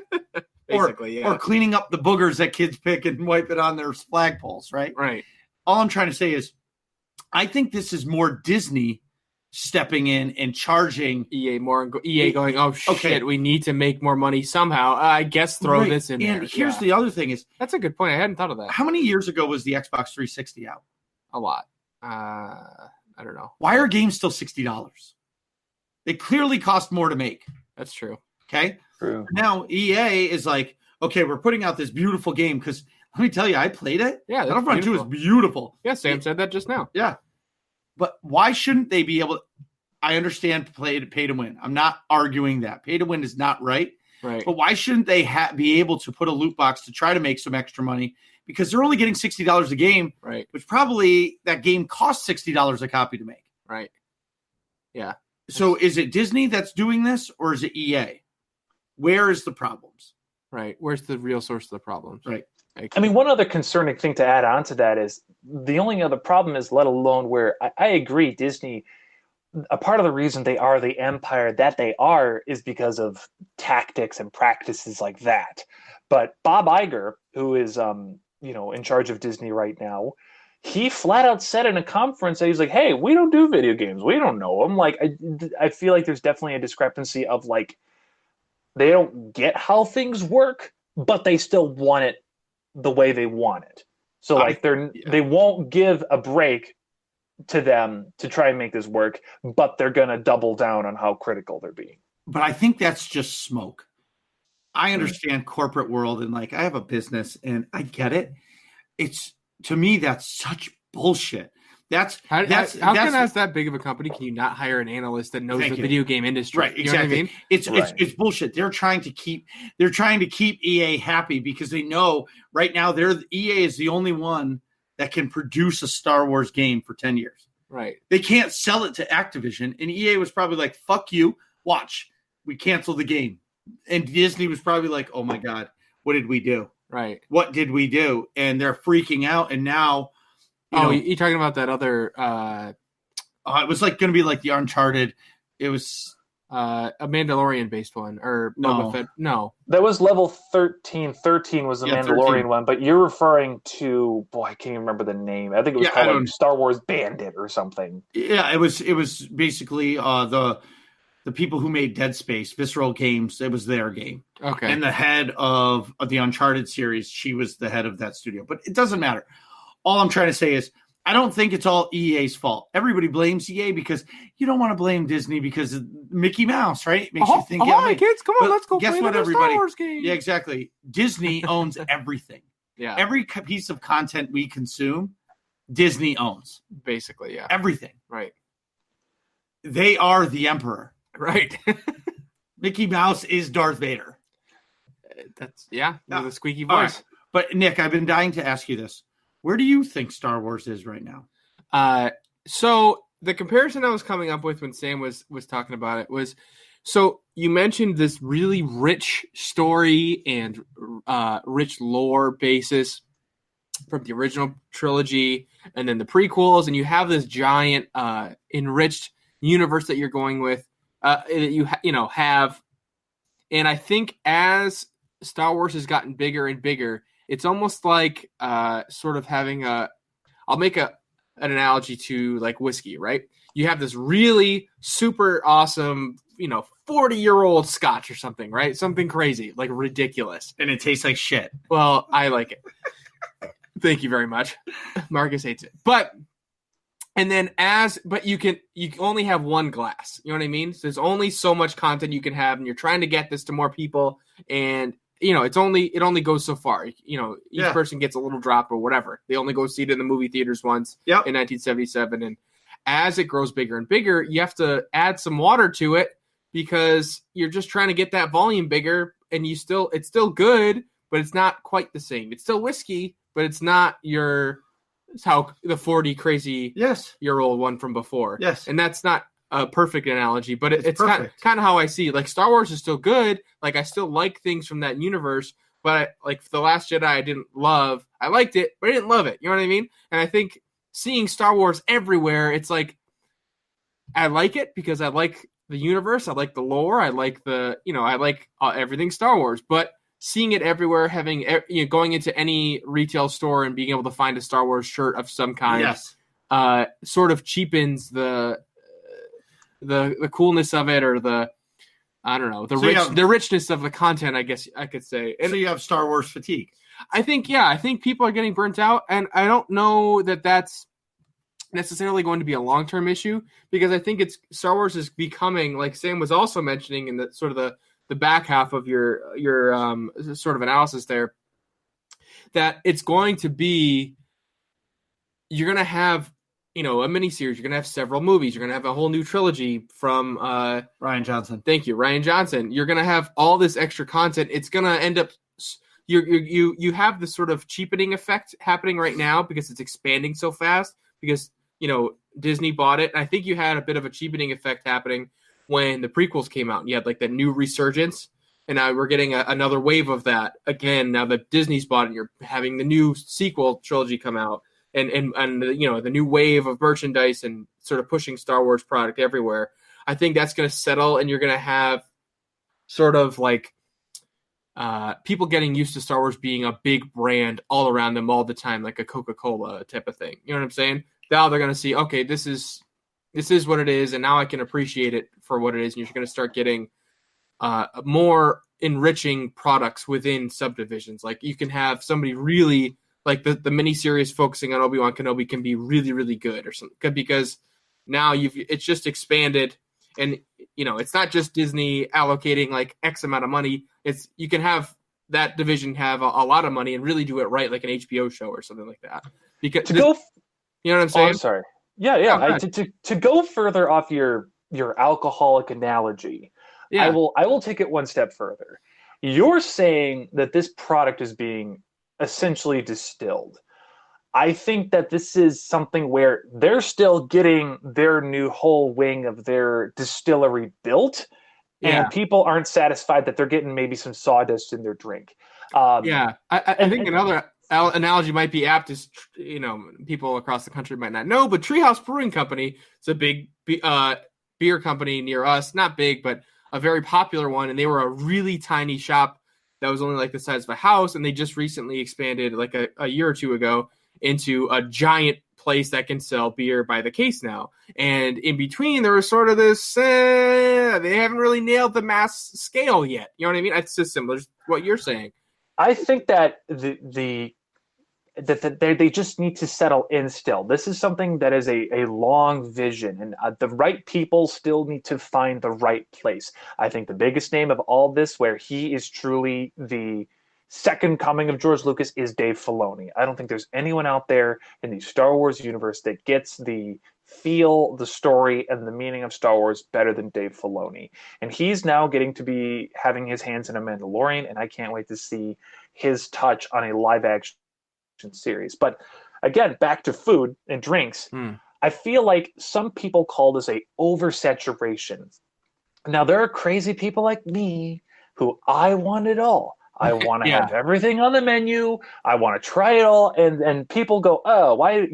Basically, or cleaning up the boogers that kids pick and wipe it on their flagpoles. Right. Right. All I'm trying to say is, I think this is more Disney stepping in and charging EA more, and EA going, oh shit, we need to make more money somehow. I guess throw this in there. And here's the other thing is, that's a good point. I hadn't thought of that. How many years ago was the Xbox 360 out? A lot. I don't know. Why are games still $60? They clearly cost more to make. That's true. Okay. True. Now EA is like, okay, we're putting out this beautiful game because let me tell you, I played it. Yeah, Battlefront 2 is beautiful. Yeah, Sam said that just now. Yeah. But why shouldn't they be able to? I understand pay to win. I'm not arguing that. Pay to win is not right. Right. But why shouldn't they be able to put a loot box to try to make some extra money? Because they're only getting $60 a game, right? Which probably that game costs $60 a copy to make. Right. Yeah. So is it Disney that's doing this, or is it EA? Where is the problems? Right. Where's the real source of the problems? Right. I mean, one other concerning thing to add on to that is the only other problem is, let alone where I agree, Disney, a part of the reason they are the empire that they are is because of tactics and practices like that. But Bob Iger, who is, in charge of Disney right now, he flat out said in a conference that he's like, hey, we don't do video games. We don't know them. Like, I feel like there's definitely a discrepancy of like, they don't get how things work, but they still want it the way they want it. So like they won't give a break to them to try and make this work, but they're going to double down on how critical they're being. But I think that's just smoke. I understand corporate world, and like I have a business and I get it. It's, to me, that's such bullshit. How can as that big of a company can you not hire an analyst that knows the video game industry? Right, exactly. You know what I mean? It's bullshit. They're trying to keep EA happy because they know right now EA is the only one that can produce a Star Wars game for 10 years. Right. They can't sell it to Activision, and EA was probably like, "Fuck you, watch, we cancel the game." And Disney was probably like, "Oh my god, what did we do?" Right. What did we do? And they're freaking out, and now. You're talking about that other... it was like going to be like the Uncharted. It was a Mandalorian-based one. Or Boba Fett. No. That was level 13. 13 was the Mandalorian 13. one, but you're referring to... Boy, I can't even remember the name. I think it was called like Star Wars Bandit or something. Yeah, it was basically the people who made Dead Space, Visceral Games, it was their game. Okay. And the head of the Uncharted series, she was the head of that studio. But it doesn't matter. All I'm trying to say is I don't think it's all EA's fault. Everybody blames EA because you don't want to blame Disney because of Mickey Mouse, right? It makes you think. Hi, kids, come on, let's go play the Star Wars game. Yeah, exactly. Disney owns everything. Yeah. Every piece of content we consume, Disney owns. Basically, yeah. Everything. Right. They are the emperor. Right. Mickey Mouse is Darth Vader. That's, with a squeaky voice. Right. But, Nick, I've been dying to ask you this. Where do you think Star Wars is right now? So the comparison I was coming up with when Sam was talking about it was, so you mentioned this really rich story and rich lore basis from the original trilogy and then the prequels, and you have this giant enriched universe that you're going with that you have. And I think as Star Wars has gotten bigger and bigger, it's almost like sort of having I'll make an analogy to like whiskey, right? You have this really super awesome, 40-year-old scotch or something, right? Something crazy, like ridiculous. And it tastes like shit. Well, I like it. Thank you very much. Marcus hates it. But you can only have one glass. You know what I mean? So there's only so much content you can have, and you're trying to get this to more people, and it only goes so far. Each person gets a little drop or whatever. They only go see it in the movie theaters once in 1977. And as it grows bigger and bigger, you have to add some water to it because you're just trying to get that volume bigger. And it's still good, but it's not quite the same. It's still whiskey, but it's not how the 40 crazy year old one from before. Yes. And that's not a perfect analogy, but it's kind of how I see it. Like Star Wars is still good. Like I still like things from that universe, but like The Last Jedi I didn't love. I liked it, but I didn't love it. You know what I mean? And I think seeing Star Wars everywhere, it's like I like it because I like the universe. I like the lore. I like I like everything Star Wars, but seeing it everywhere, having going into any retail store and being able to find a Star Wars shirt of some kind, sort of cheapens the coolness of it, or the richness of the content, I guess I could say. And so you have Star Wars fatigue. I think people are getting burnt out, and I don't know that that's necessarily going to be a long-term issue, because I think Star Wars is becoming, like Sam was also mentioning in the sort of the back half of your sort of analysis there, that it's going to be, you're going to have a miniseries. You're gonna have several movies. You're gonna have a whole new trilogy from Rian Johnson. Thank you, Rian Johnson. You're gonna have all this extra content. It's gonna end up. You have this sort of cheapening effect happening right now because it's expanding so fast. Because Disney bought it. And I think you had a bit of a cheapening effect happening when the prequels came out. And you had like that new resurgence. And now we're getting another wave of that again. Now that Disney's bought it, you're having the new sequel trilogy come out, and the new wave of merchandise and sort of pushing Star Wars product everywhere. I think that's going to settle, and you're going to have sort of like people getting used to Star Wars being a big brand all around them all the time, like a Coca-Cola type of thing. You know what I'm saying? Now they're going to see, okay, this is what it is, and now I can appreciate it for what it is. And you're going to start getting more enriching products within subdivisions. Like you can have somebody really like the miniseries focusing on Obi-Wan Kenobi can be really, really good or something, because now it's just expanded, and it's not just Disney allocating like X amount of money. It's you can have that division have a lot of money and really do it right, like an HBO show or something like that. Because you know what I'm saying? Oh, I'm sorry. Yeah. To go further off your alcoholic analogy, yeah. I will take it one step further. You're saying that this product is being essentially distilled. I think that this is something where they're still getting their new whole wing of their distillery built, and people aren't satisfied that they're getting maybe some sawdust in their drink. I think another analogy might be apt is, people across the country might not know, but Treehouse Brewing Company is a big beer company near us. Not big, but a very popular one. And they were a really tiny shop that was only like the size of a house. And they just recently expanded like a year or two ago into a giant place that can sell beer by the case now. And in between, there was sort of this, they haven't really nailed the mass scale yet. You know what I mean? It's just similar to what you're saying. I think that they just need to settle in still. This is something that is a long vision, and the right people still need to find the right place. I think the biggest name of all this, where he is truly the second coming of George Lucas, is Dave Filoni. I don't think there's anyone out there in the Star Wars universe that gets the feel, the story, and the meaning of Star Wars better than Dave Filoni. And he's now getting to be having his hands in a Mandalorian, and I can't wait to see his touch on a live action series. But again, back to food and drinks, I feel like some people call this a oversaturation. Now, there are crazy people like me who I want it all. I want to have everything on the menu. I want to try it all. And people go, oh, why?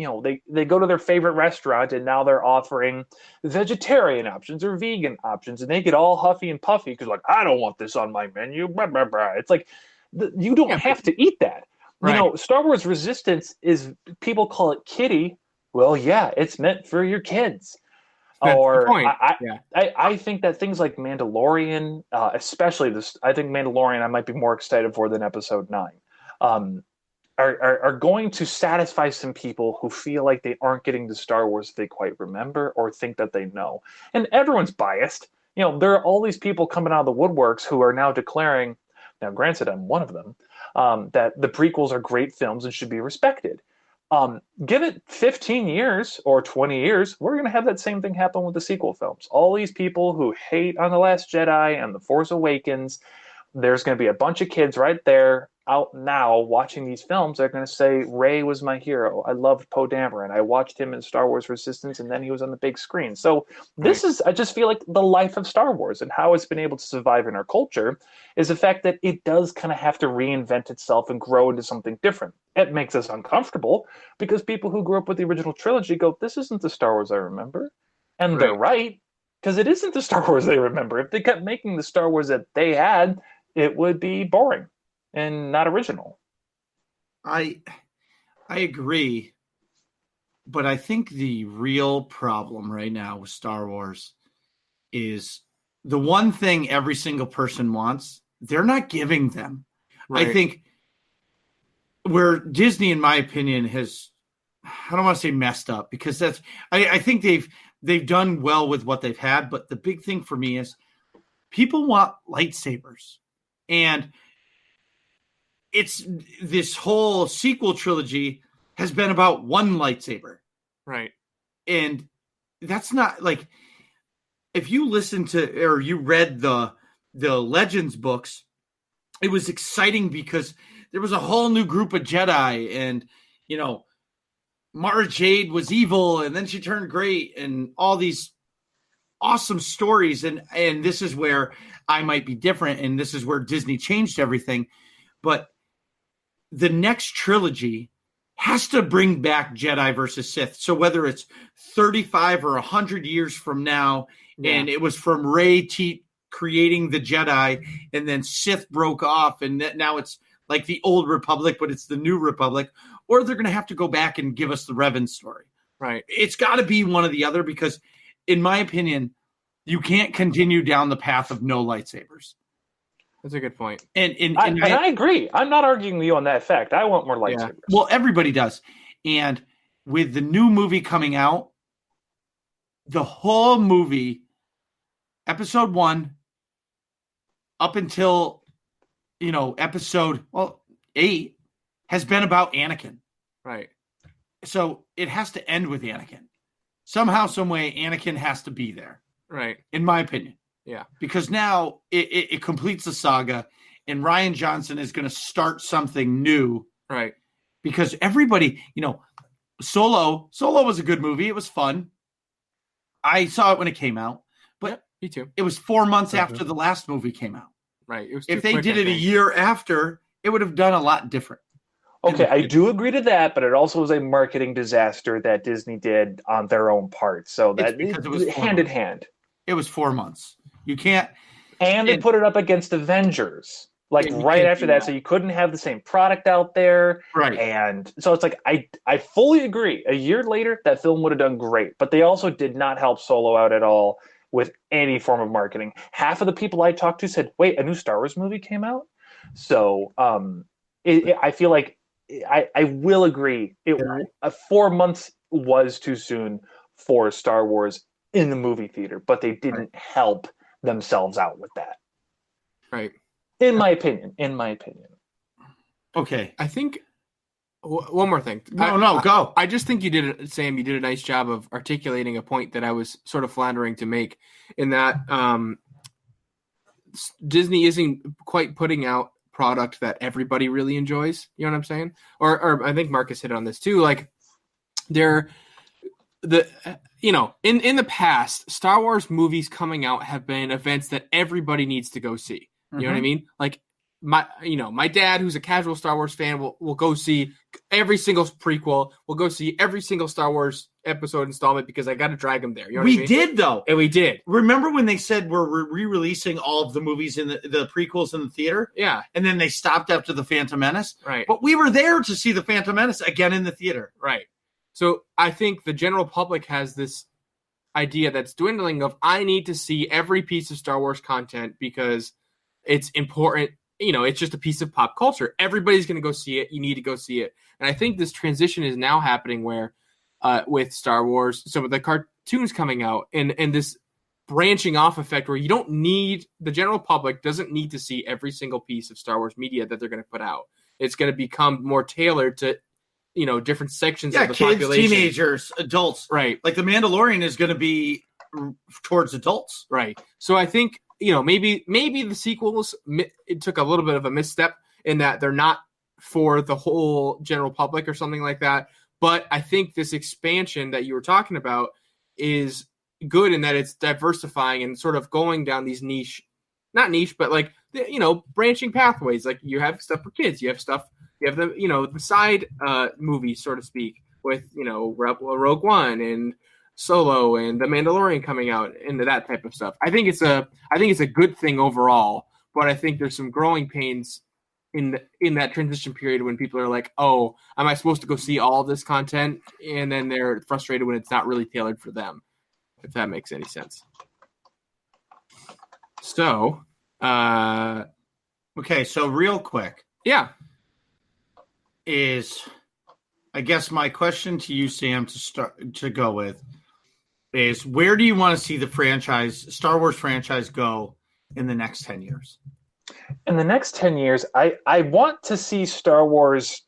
They go to their favorite restaurant and now they're offering vegetarian options or vegan options, and they get all huffy and puffy because like, I don't want this on my menu. Blah, blah, blah. It's like, you don't have to eat that. Right. Star Wars Resistance is, people call it kiddie. Well, yeah, it's meant for your kids. That's I think that things like Mandalorian, especially this, I think Mandalorian I might be more excited for than Episode 9, are going to satisfy some people who feel like they aren't getting the Star Wars they quite remember or think that they know. And everyone's biased. There are all these people coming out of the woodworks who are now declaring, now granted I'm one of them, that the prequels are great films and should be respected. Give it 15 years or 20 years, we're going to have that same thing happen with the sequel films. All these people who hate on The Last Jedi and The Force Awakens, there's going to be a bunch of kids right there out now watching these films. They're going to say, Rey was my hero. I loved Poe Dameron. I watched him in Star Wars Resistance, and then he was on the big screen. So this is, I just feel like the life of Star Wars and how it's been able to survive in our culture is the fact that it does kind of have to reinvent itself and grow into something different. It makes us uncomfortable because people who grew up with the original trilogy go, this isn't the Star Wars I remember. And they're right, because it isn't the Star Wars they remember. If they kept making the Star Wars that they had, it would be boring and not original. I agree, but I think the real problem right now with Star Wars is the one thing every single person wants, they're not giving them. Right. I think where Disney, in my opinion, has, I don't want to say messed up, because that's, I think they've done well with what they've had, but the big thing for me is people want lightsabers. And it's this whole sequel trilogy has been about one lightsaber. Right. And that's not like, if you listen to or you read the Legends books, it was exciting because there was a whole new group of Jedi, and Mara Jade was evil and then she turned great, and all these awesome stories. And this is where I might be different, and this is where Disney changed everything. But the next trilogy has to bring back Jedi versus Sith. So whether it's 35 or 100 years from now, and it was from Rey creating the Jedi, and then Sith broke off, and now it's like the old Republic, but it's the new Republic, or they're going to have to go back and give us the Revan story. Right. It's got to be one or the other, because in my opinion, you can't continue down the path of no lightsabers. That's a good point. And I agree. I'm not arguing with you on that fact. I want more lightsabers. Yeah. Well, everybody does. And with the new movie coming out, the whole movie, episode 1, up until, episode 8, has been about Anakin. Right. So it has to end with Anakin. Somehow, some way, Anakin has to be there. Right. In my opinion. Yeah. Because now it completes the saga, and Rian Johnson is going to start something new. Right. Because everybody, Solo was a good movie. It was fun. I saw it when it came out. But me too. It was 4 months after the last movie came out. Right. It was if they did it a year after, it would have done a lot different. Okay, I do agree to that, but it also was a marketing disaster that Disney did on their own part. So that it was hand in hand. It was 4 months. You can't. And they put it up against Avengers, right after that. So you couldn't have the same product out there. Right. And so it's like, I fully agree. A year later, that film would have done great. But they also did not help Solo out at all with any form of marketing. Half of the people I talked to said, wait, a new Star Wars movie came out? So I feel like I will agree. 4 months was too soon for Star Wars in the movie theater, but they didn't help themselves out with that. Right. In my opinion. Okay. I think one more thing. Go. I just think you did a nice job of articulating a point that I was sort of floundering to make, in that Disney isn't quite putting out product that everybody really enjoys. You know what I'm saying? Or I think Marcus hit on this too. Like, in the past, Star Wars movies coming out have been events that everybody needs to go see. You know what I mean? Like, my dad, who's a casual Star Wars fan, will go see every single prequel. We'll go see every single Star Wars episode installment because I got to drag him there. You know what I mean? Did, though. And we did. Remember when they said we're re-releasing all of the movies in the prequels in the theater? Yeah. And then they stopped after the Phantom Menace? Right. But we were there to see the Phantom Menace again in the theater. Right. So I think the general public has this idea that's dwindling of, I need to see every piece of Star Wars content because it's important. It's just a piece of pop culture. Everybody's going to go see it. You need to go see it. And I think this transition is now happening where with Star Wars, some of the cartoons coming out, and this branching off effect where the general public doesn't need to see every single piece of Star Wars media that they're going to put out. It's going to become more tailored to different sections of the kids, population. Teenagers, adults. Right. Like The Mandalorian is going to be towards adults. Right. So I think, maybe the sequels, it took a little bit of a misstep in that they're not for the whole general public or something like that. But I think this expansion that you were talking about is good in that it's diversifying and sort of going down these not niche, but like, branching pathways. Like, you have stuff for kids, you have the side movies, so to speak, with, Rogue One and Solo and The Mandalorian coming out, into that type of stuff. I think it's a good thing overall, but I think there's some growing pains in that transition period when people are like, oh, am I supposed to go see all this content? And then they're frustrated when it's not really tailored for them, if that makes any sense. So, okay, so real quick. Yeah. I guess my question to you, Sam, to go with is, where do you want to see the Star Wars franchise go in the next 10 years? In the next 10 years, I want to see Star Wars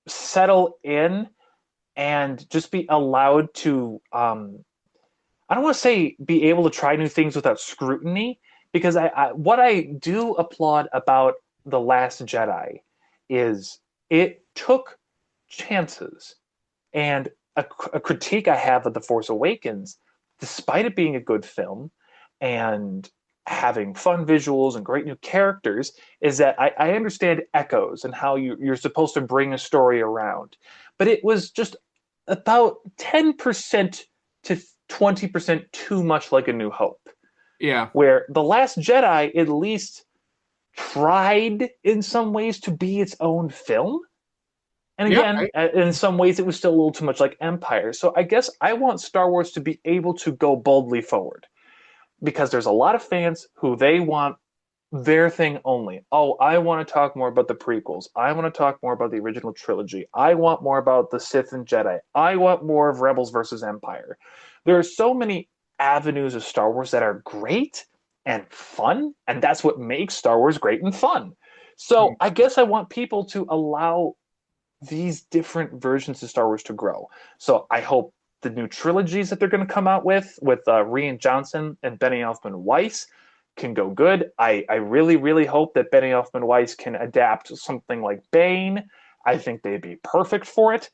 settle in and just be allowed to, I don't want to say be able to try new things without scrutiny, because what I do applaud about The Last Jedi is it took chances. And a critique I have of The Force Awakens, despite it being a good film and having fun visuals and great new characters, is that I understand echoes and how you're supposed to bring a story around. But it was just about 10% to 20% too much like A New Hope. Yeah. Where The Last Jedi at least tried in some ways to be its own film. And again, in some ways, it was still a little too much like Empire. So I guess I want Star Wars to be able to go boldly forward, because there's a lot of fans who they want their thing only. Oh, I want to talk more about the prequels. I want to talk more about the original trilogy. I want more about the Sith and Jedi. I want more of Rebels versus Empire. There are so many avenues of Star Wars that are great and fun, and that's what makes Star Wars great and fun. So I guess I want people to allow these different versions of Star Wars to grow. So I hope the new trilogies that they're going to come out with Rian Johnson and Benioff and Weiss can go good. I really, really hope that Benioff and Weiss can adapt something like Bane. I think they'd be perfect for it.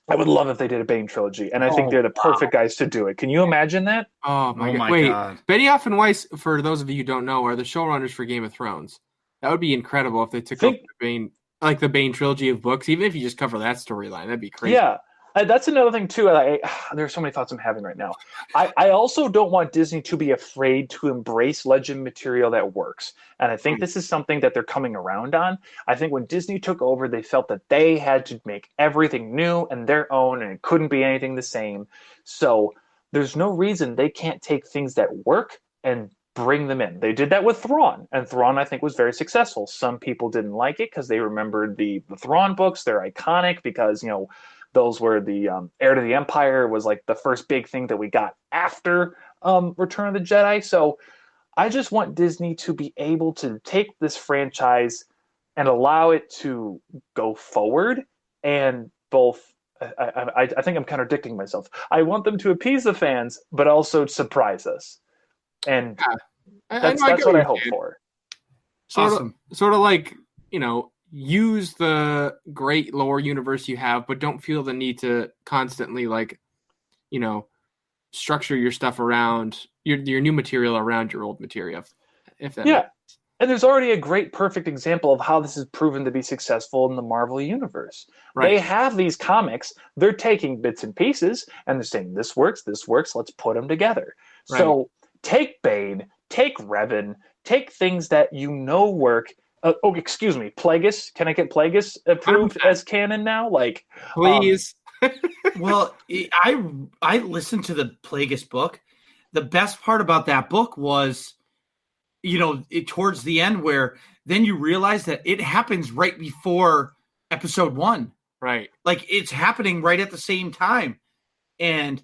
I would love if they did a Bane trilogy, and I think they're the perfect guys to do it. Can you imagine that? Oh my God. Wait, Benioff and Weiss, for those of you who don't know, are the showrunners for Game of Thrones. That would be incredible if they took up Bane, like the Bane trilogy of books, even if you just cover that storyline. That'd be crazy. Yeah. That's another thing, too. There are so many thoughts I'm having right now. I also don't want Disney to be afraid to embrace legend material that works. And I think this is something that they're coming around on. I think when Disney took over, they felt that they had to make everything new and their own, and it couldn't be anything the same. So there's no reason they can't take things that work and bring them in. They did that with Thrawn, and Thrawn, I think, was very successful. Some people didn't like it because they remembered the Thrawn books. They're iconic because, those were the Heir to the Empire was like the first big thing that we got after Return of the Jedi. So I just want Disney to be able to take this franchise and allow it to go forward. And both, I think I'm contradicting myself. I want them to appease the fans, but also surprise us. And that's what I hope for. Sort of like, use the great lore universe you have, but don't feel the need to constantly structure your stuff around your new material around your old material. If that makes sense. And there's already a great, perfect example of how this has proven to be successful in the Marvel universe. Right. They have these comics, they're taking bits and pieces, and they're saying, this works, let's put them together. Right. So take Bane, take Revan, take things that work. Excuse me, Plagueis. Can I get Plagueis approved as canon now? Please. Well, I listened to the Plagueis book. The best part about that book was, towards the end, where then you realize that it happens right before episode 1. Right. Like it's happening right at the same time, and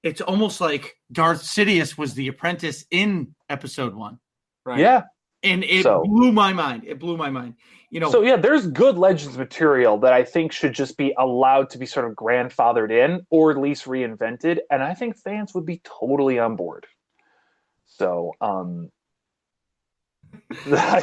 it's almost like Darth Sidious was the apprentice in episode 1. Right. Yeah. And it blew my mind. So there's good Legends material that I think should just be allowed to be sort of grandfathered in, or at least reinvented. And I think fans would be totally on board. So I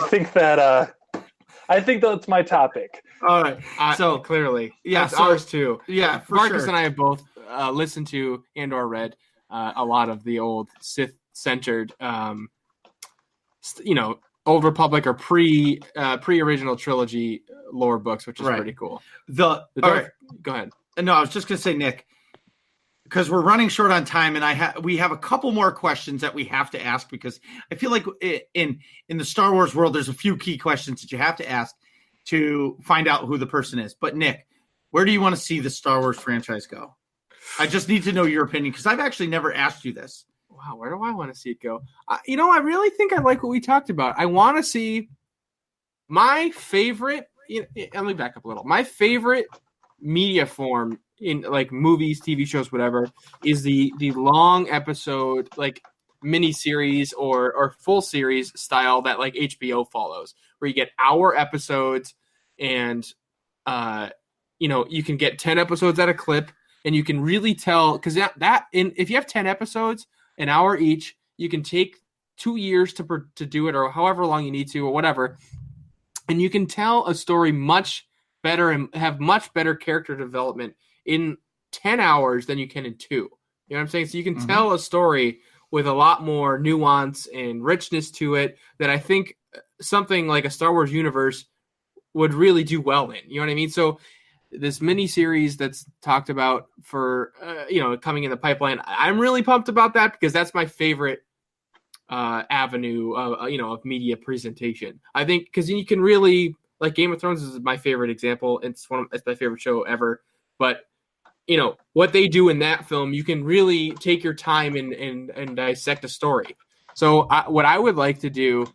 think that's my topic. All right. So clearly, that's ours too. Yeah, Marcus and I have both listened to and/or read a lot of the old Sith-centered, Old Republic or pre-original trilogy lore books, which is pretty cool. All right. Go ahead. No, I was just going to say, Nick, because we're running short on time, and we have a couple more questions that we have to ask, because I feel like in the Star Wars world, there's a few key questions that you have to ask to find out who the person is. But Nick, where do you want to see the Star Wars franchise go? I just need to know your opinion, because I've actually never asked you this. Wow, where do I want to see it go? I really think I like what we talked about. I want to see my favorite. Let me back up a little. My favorite media form in movies, TV shows, whatever, is the long episode, mini series or full series style that HBO follows, where you get hour episodes and you can get 10 episodes at a clip, and you can really tell, because if you have 10 episodes, an hour each, you can take 2 years to do it, or however long you need to, or whatever, and you can tell a story much better and have much better character development in 10 hours than you can in 2. You know what I'm saying? So you can tell a story with a lot more nuance and richness to it that I think something like a Star Wars universe would really do well in. You know what I mean? So this mini series that's talked about for coming in the pipeline, I'm really pumped about that, because that's my favorite avenue of media presentation. I think because you can really, like, Game of Thrones is my favorite example. It's my favorite show ever. But what they do in that film, you can really take your time and dissect a story. So what I would like to do,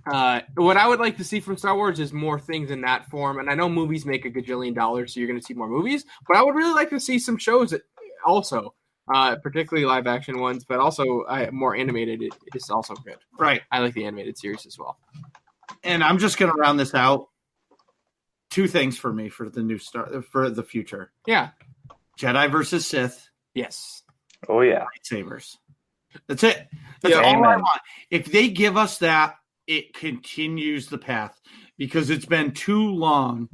what I would like to see from Star Wars is more things in that form. And I know movies make $1 gajillion, so you're going to see more movies. But I would really like to see some shows also, particularly live action ones, but also more animated. It is also good. Right. I like the animated series as well. And I'm just going to round this out. 2 things for me for the future. Yeah. Jedi versus Sith. Yes. Oh yeah. Lightsabers. That's it. That's all I want. If they give us that, it continues the path, because it's been too long.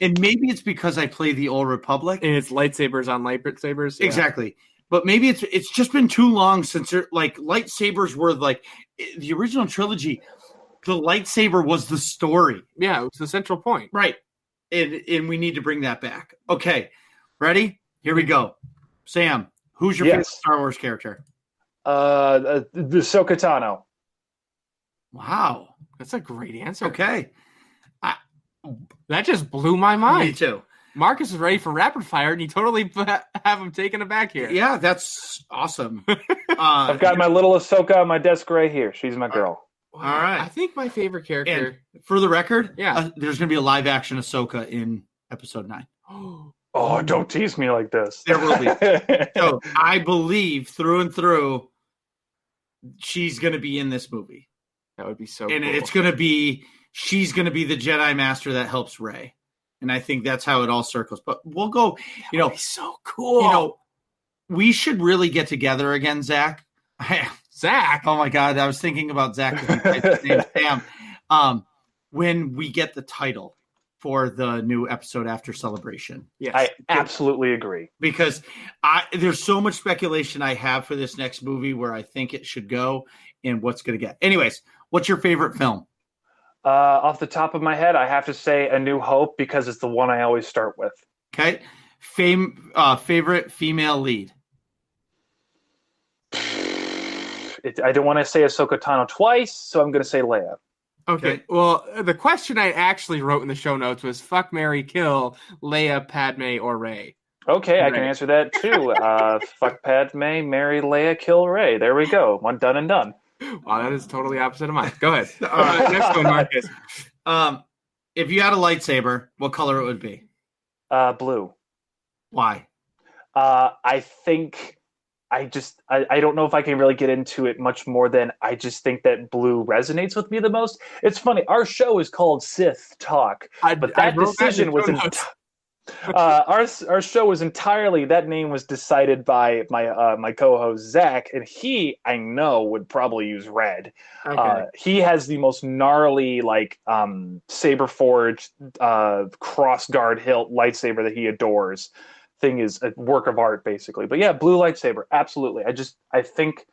And maybe it's because I play the Old Republic. And it's lightsabers on lightsabers. Yeah. Exactly. But maybe it's just been too long since lightsabers were like the original trilogy. The lightsaber was the story. Yeah, it was the central point. Right. And we need to bring that back. Okay. Ready? Here we go. Sam, who's your favorite Star Wars character? The Ahsoka Tano. Wow. That's a great answer. Okay. That just blew my mind. Me too. Marcus is ready for rapid fire, and you totally have him taken aback here. Yeah, that's awesome. I've got my little Ahsoka on my desk right here. She's my girl. All right. I think my favorite character. And for the record, there's going to be a live action Ahsoka in episode 9. Oh, don't tease me like this. There will be. So I believe through and through, she's going to be in this movie. That would be so and cool. It's going to be, she's going to be the Jedi Master that helps Rey. And I think that's how it all circles. But we'll go, that would be so cool. We should really get together again, Zach. Zach? Oh my God. I was thinking about Zach. His name's Sam. When we get the title for the new episode after Celebration. Yes. I absolutely agree. Because there's so much speculation I have for this next movie where I think it should go and what's going to get. Anyways, what's your favorite film? Off the top of my head, I have to say A New Hope, because it's the one I always start with. Okay. Favorite female lead? I don't want to say Ahsoka Tano twice, so I'm going to say Leia. Okay. Well, the question I actually wrote in the show notes was fuck, marry, kill Leia, Padme, or Rey. Okay, I can answer that too. Fuck Padme, marry Leia, kill Rey. There we go. One done and done. Wow, that is totally opposite of mine. Go ahead. Next one, Marcus. If you had a lightsaber, what color it would be? Blue. Why? I think I don't know if I can really get into it much more than I just think that blue resonates with me the most. It's funny. Our show is called Sith Talk, but that decision was our show was entirely, that name was decided by my co-host Zach, and he, I know, would probably use red. Okay. He has the most gnarly saber forged cross guard hilt lightsaber that he adores. Thing is a work of art, basically. But yeah, blue lightsaber, absolutely. I think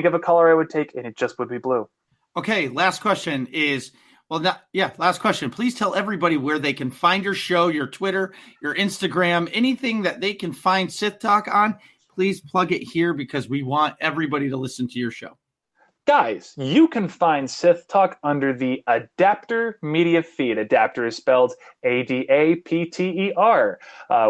of a color I would take, and it just would be blue. Okay, last question is, last question. Please tell everybody where they can find your show, your Twitter, your Instagram, anything that they can find Sith Talk on. Please plug it here, because we want everybody to listen to your show. Guys, you can find Sith Talk under the Adapter Media feed. Adapter is spelled Adapter.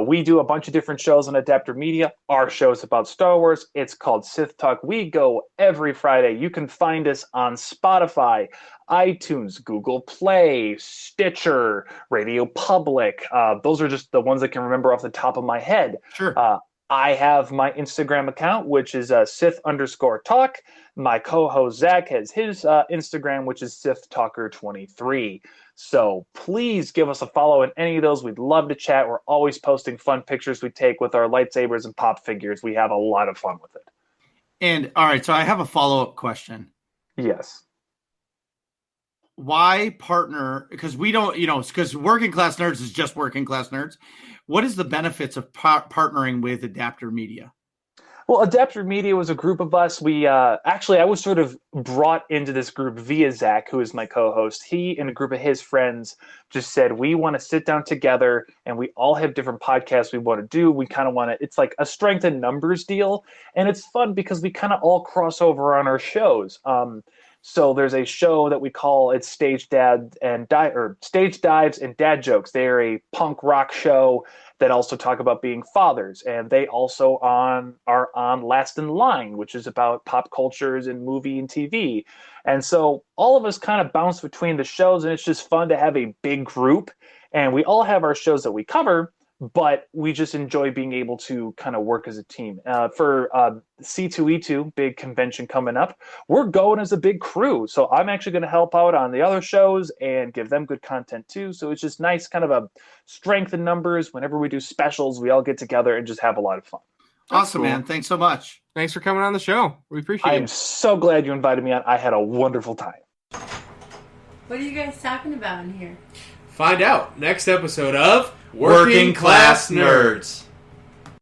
We do a bunch of different shows on Adapter Media. Our show is about Star Wars. It's called Sith Talk. We go every Friday. You can find us on Spotify, iTunes, Google Play, Stitcher, Radio Public. Those are just the ones I can remember off the top of my head. Sure. I have my Instagram account, which is Sith_Talk. My co-host Zach has his Instagram, which is SithTalker23. So please give us a follow in any of those. We'd love to chat. We're always posting fun pictures we take with our lightsabers and pop figures. We have a lot of fun with it. And all right, so I have a follow-up question. Yes. Why partner? Because we don't, because Working Class Nerds is just Working Class Nerds. What is the benefits of partnering with Adapter Media? Well, Adapter Media was a group of us. We actually, I was sort of brought into this group via Zach, who is my co-host. He and a group of his friends just said, we want to sit down together, and we all have different podcasts we want to do. We kind of want to, it's like a strength in numbers deal. And it's fun because we kind of all cross over on our shows. So there's a show that we call it Stage Dives and Dad Jokes. They're a punk rock show that also talk about being fathers, and they also are on Last in Line, which is about pop cultures and movie and TV. And so all of us kind of bounce between the shows, and it's just fun to have a big group. And we all have our shows that we cover, but we just enjoy being able to kind of work as a team. For C2E2, big convention coming up, we're going as a big crew. So I'm actually going to help out on the other shows and give them good content too. So it's just nice, kind of a strength in numbers. Whenever we do specials, we all get together and just have a lot of fun. Awesome, cool. Man. Thanks so much. Thanks for coming on the show. We appreciate it. I'm so glad you invited me on. I had a wonderful time. What are you guys talking about in here? Find out next episode of Working Class Nerds.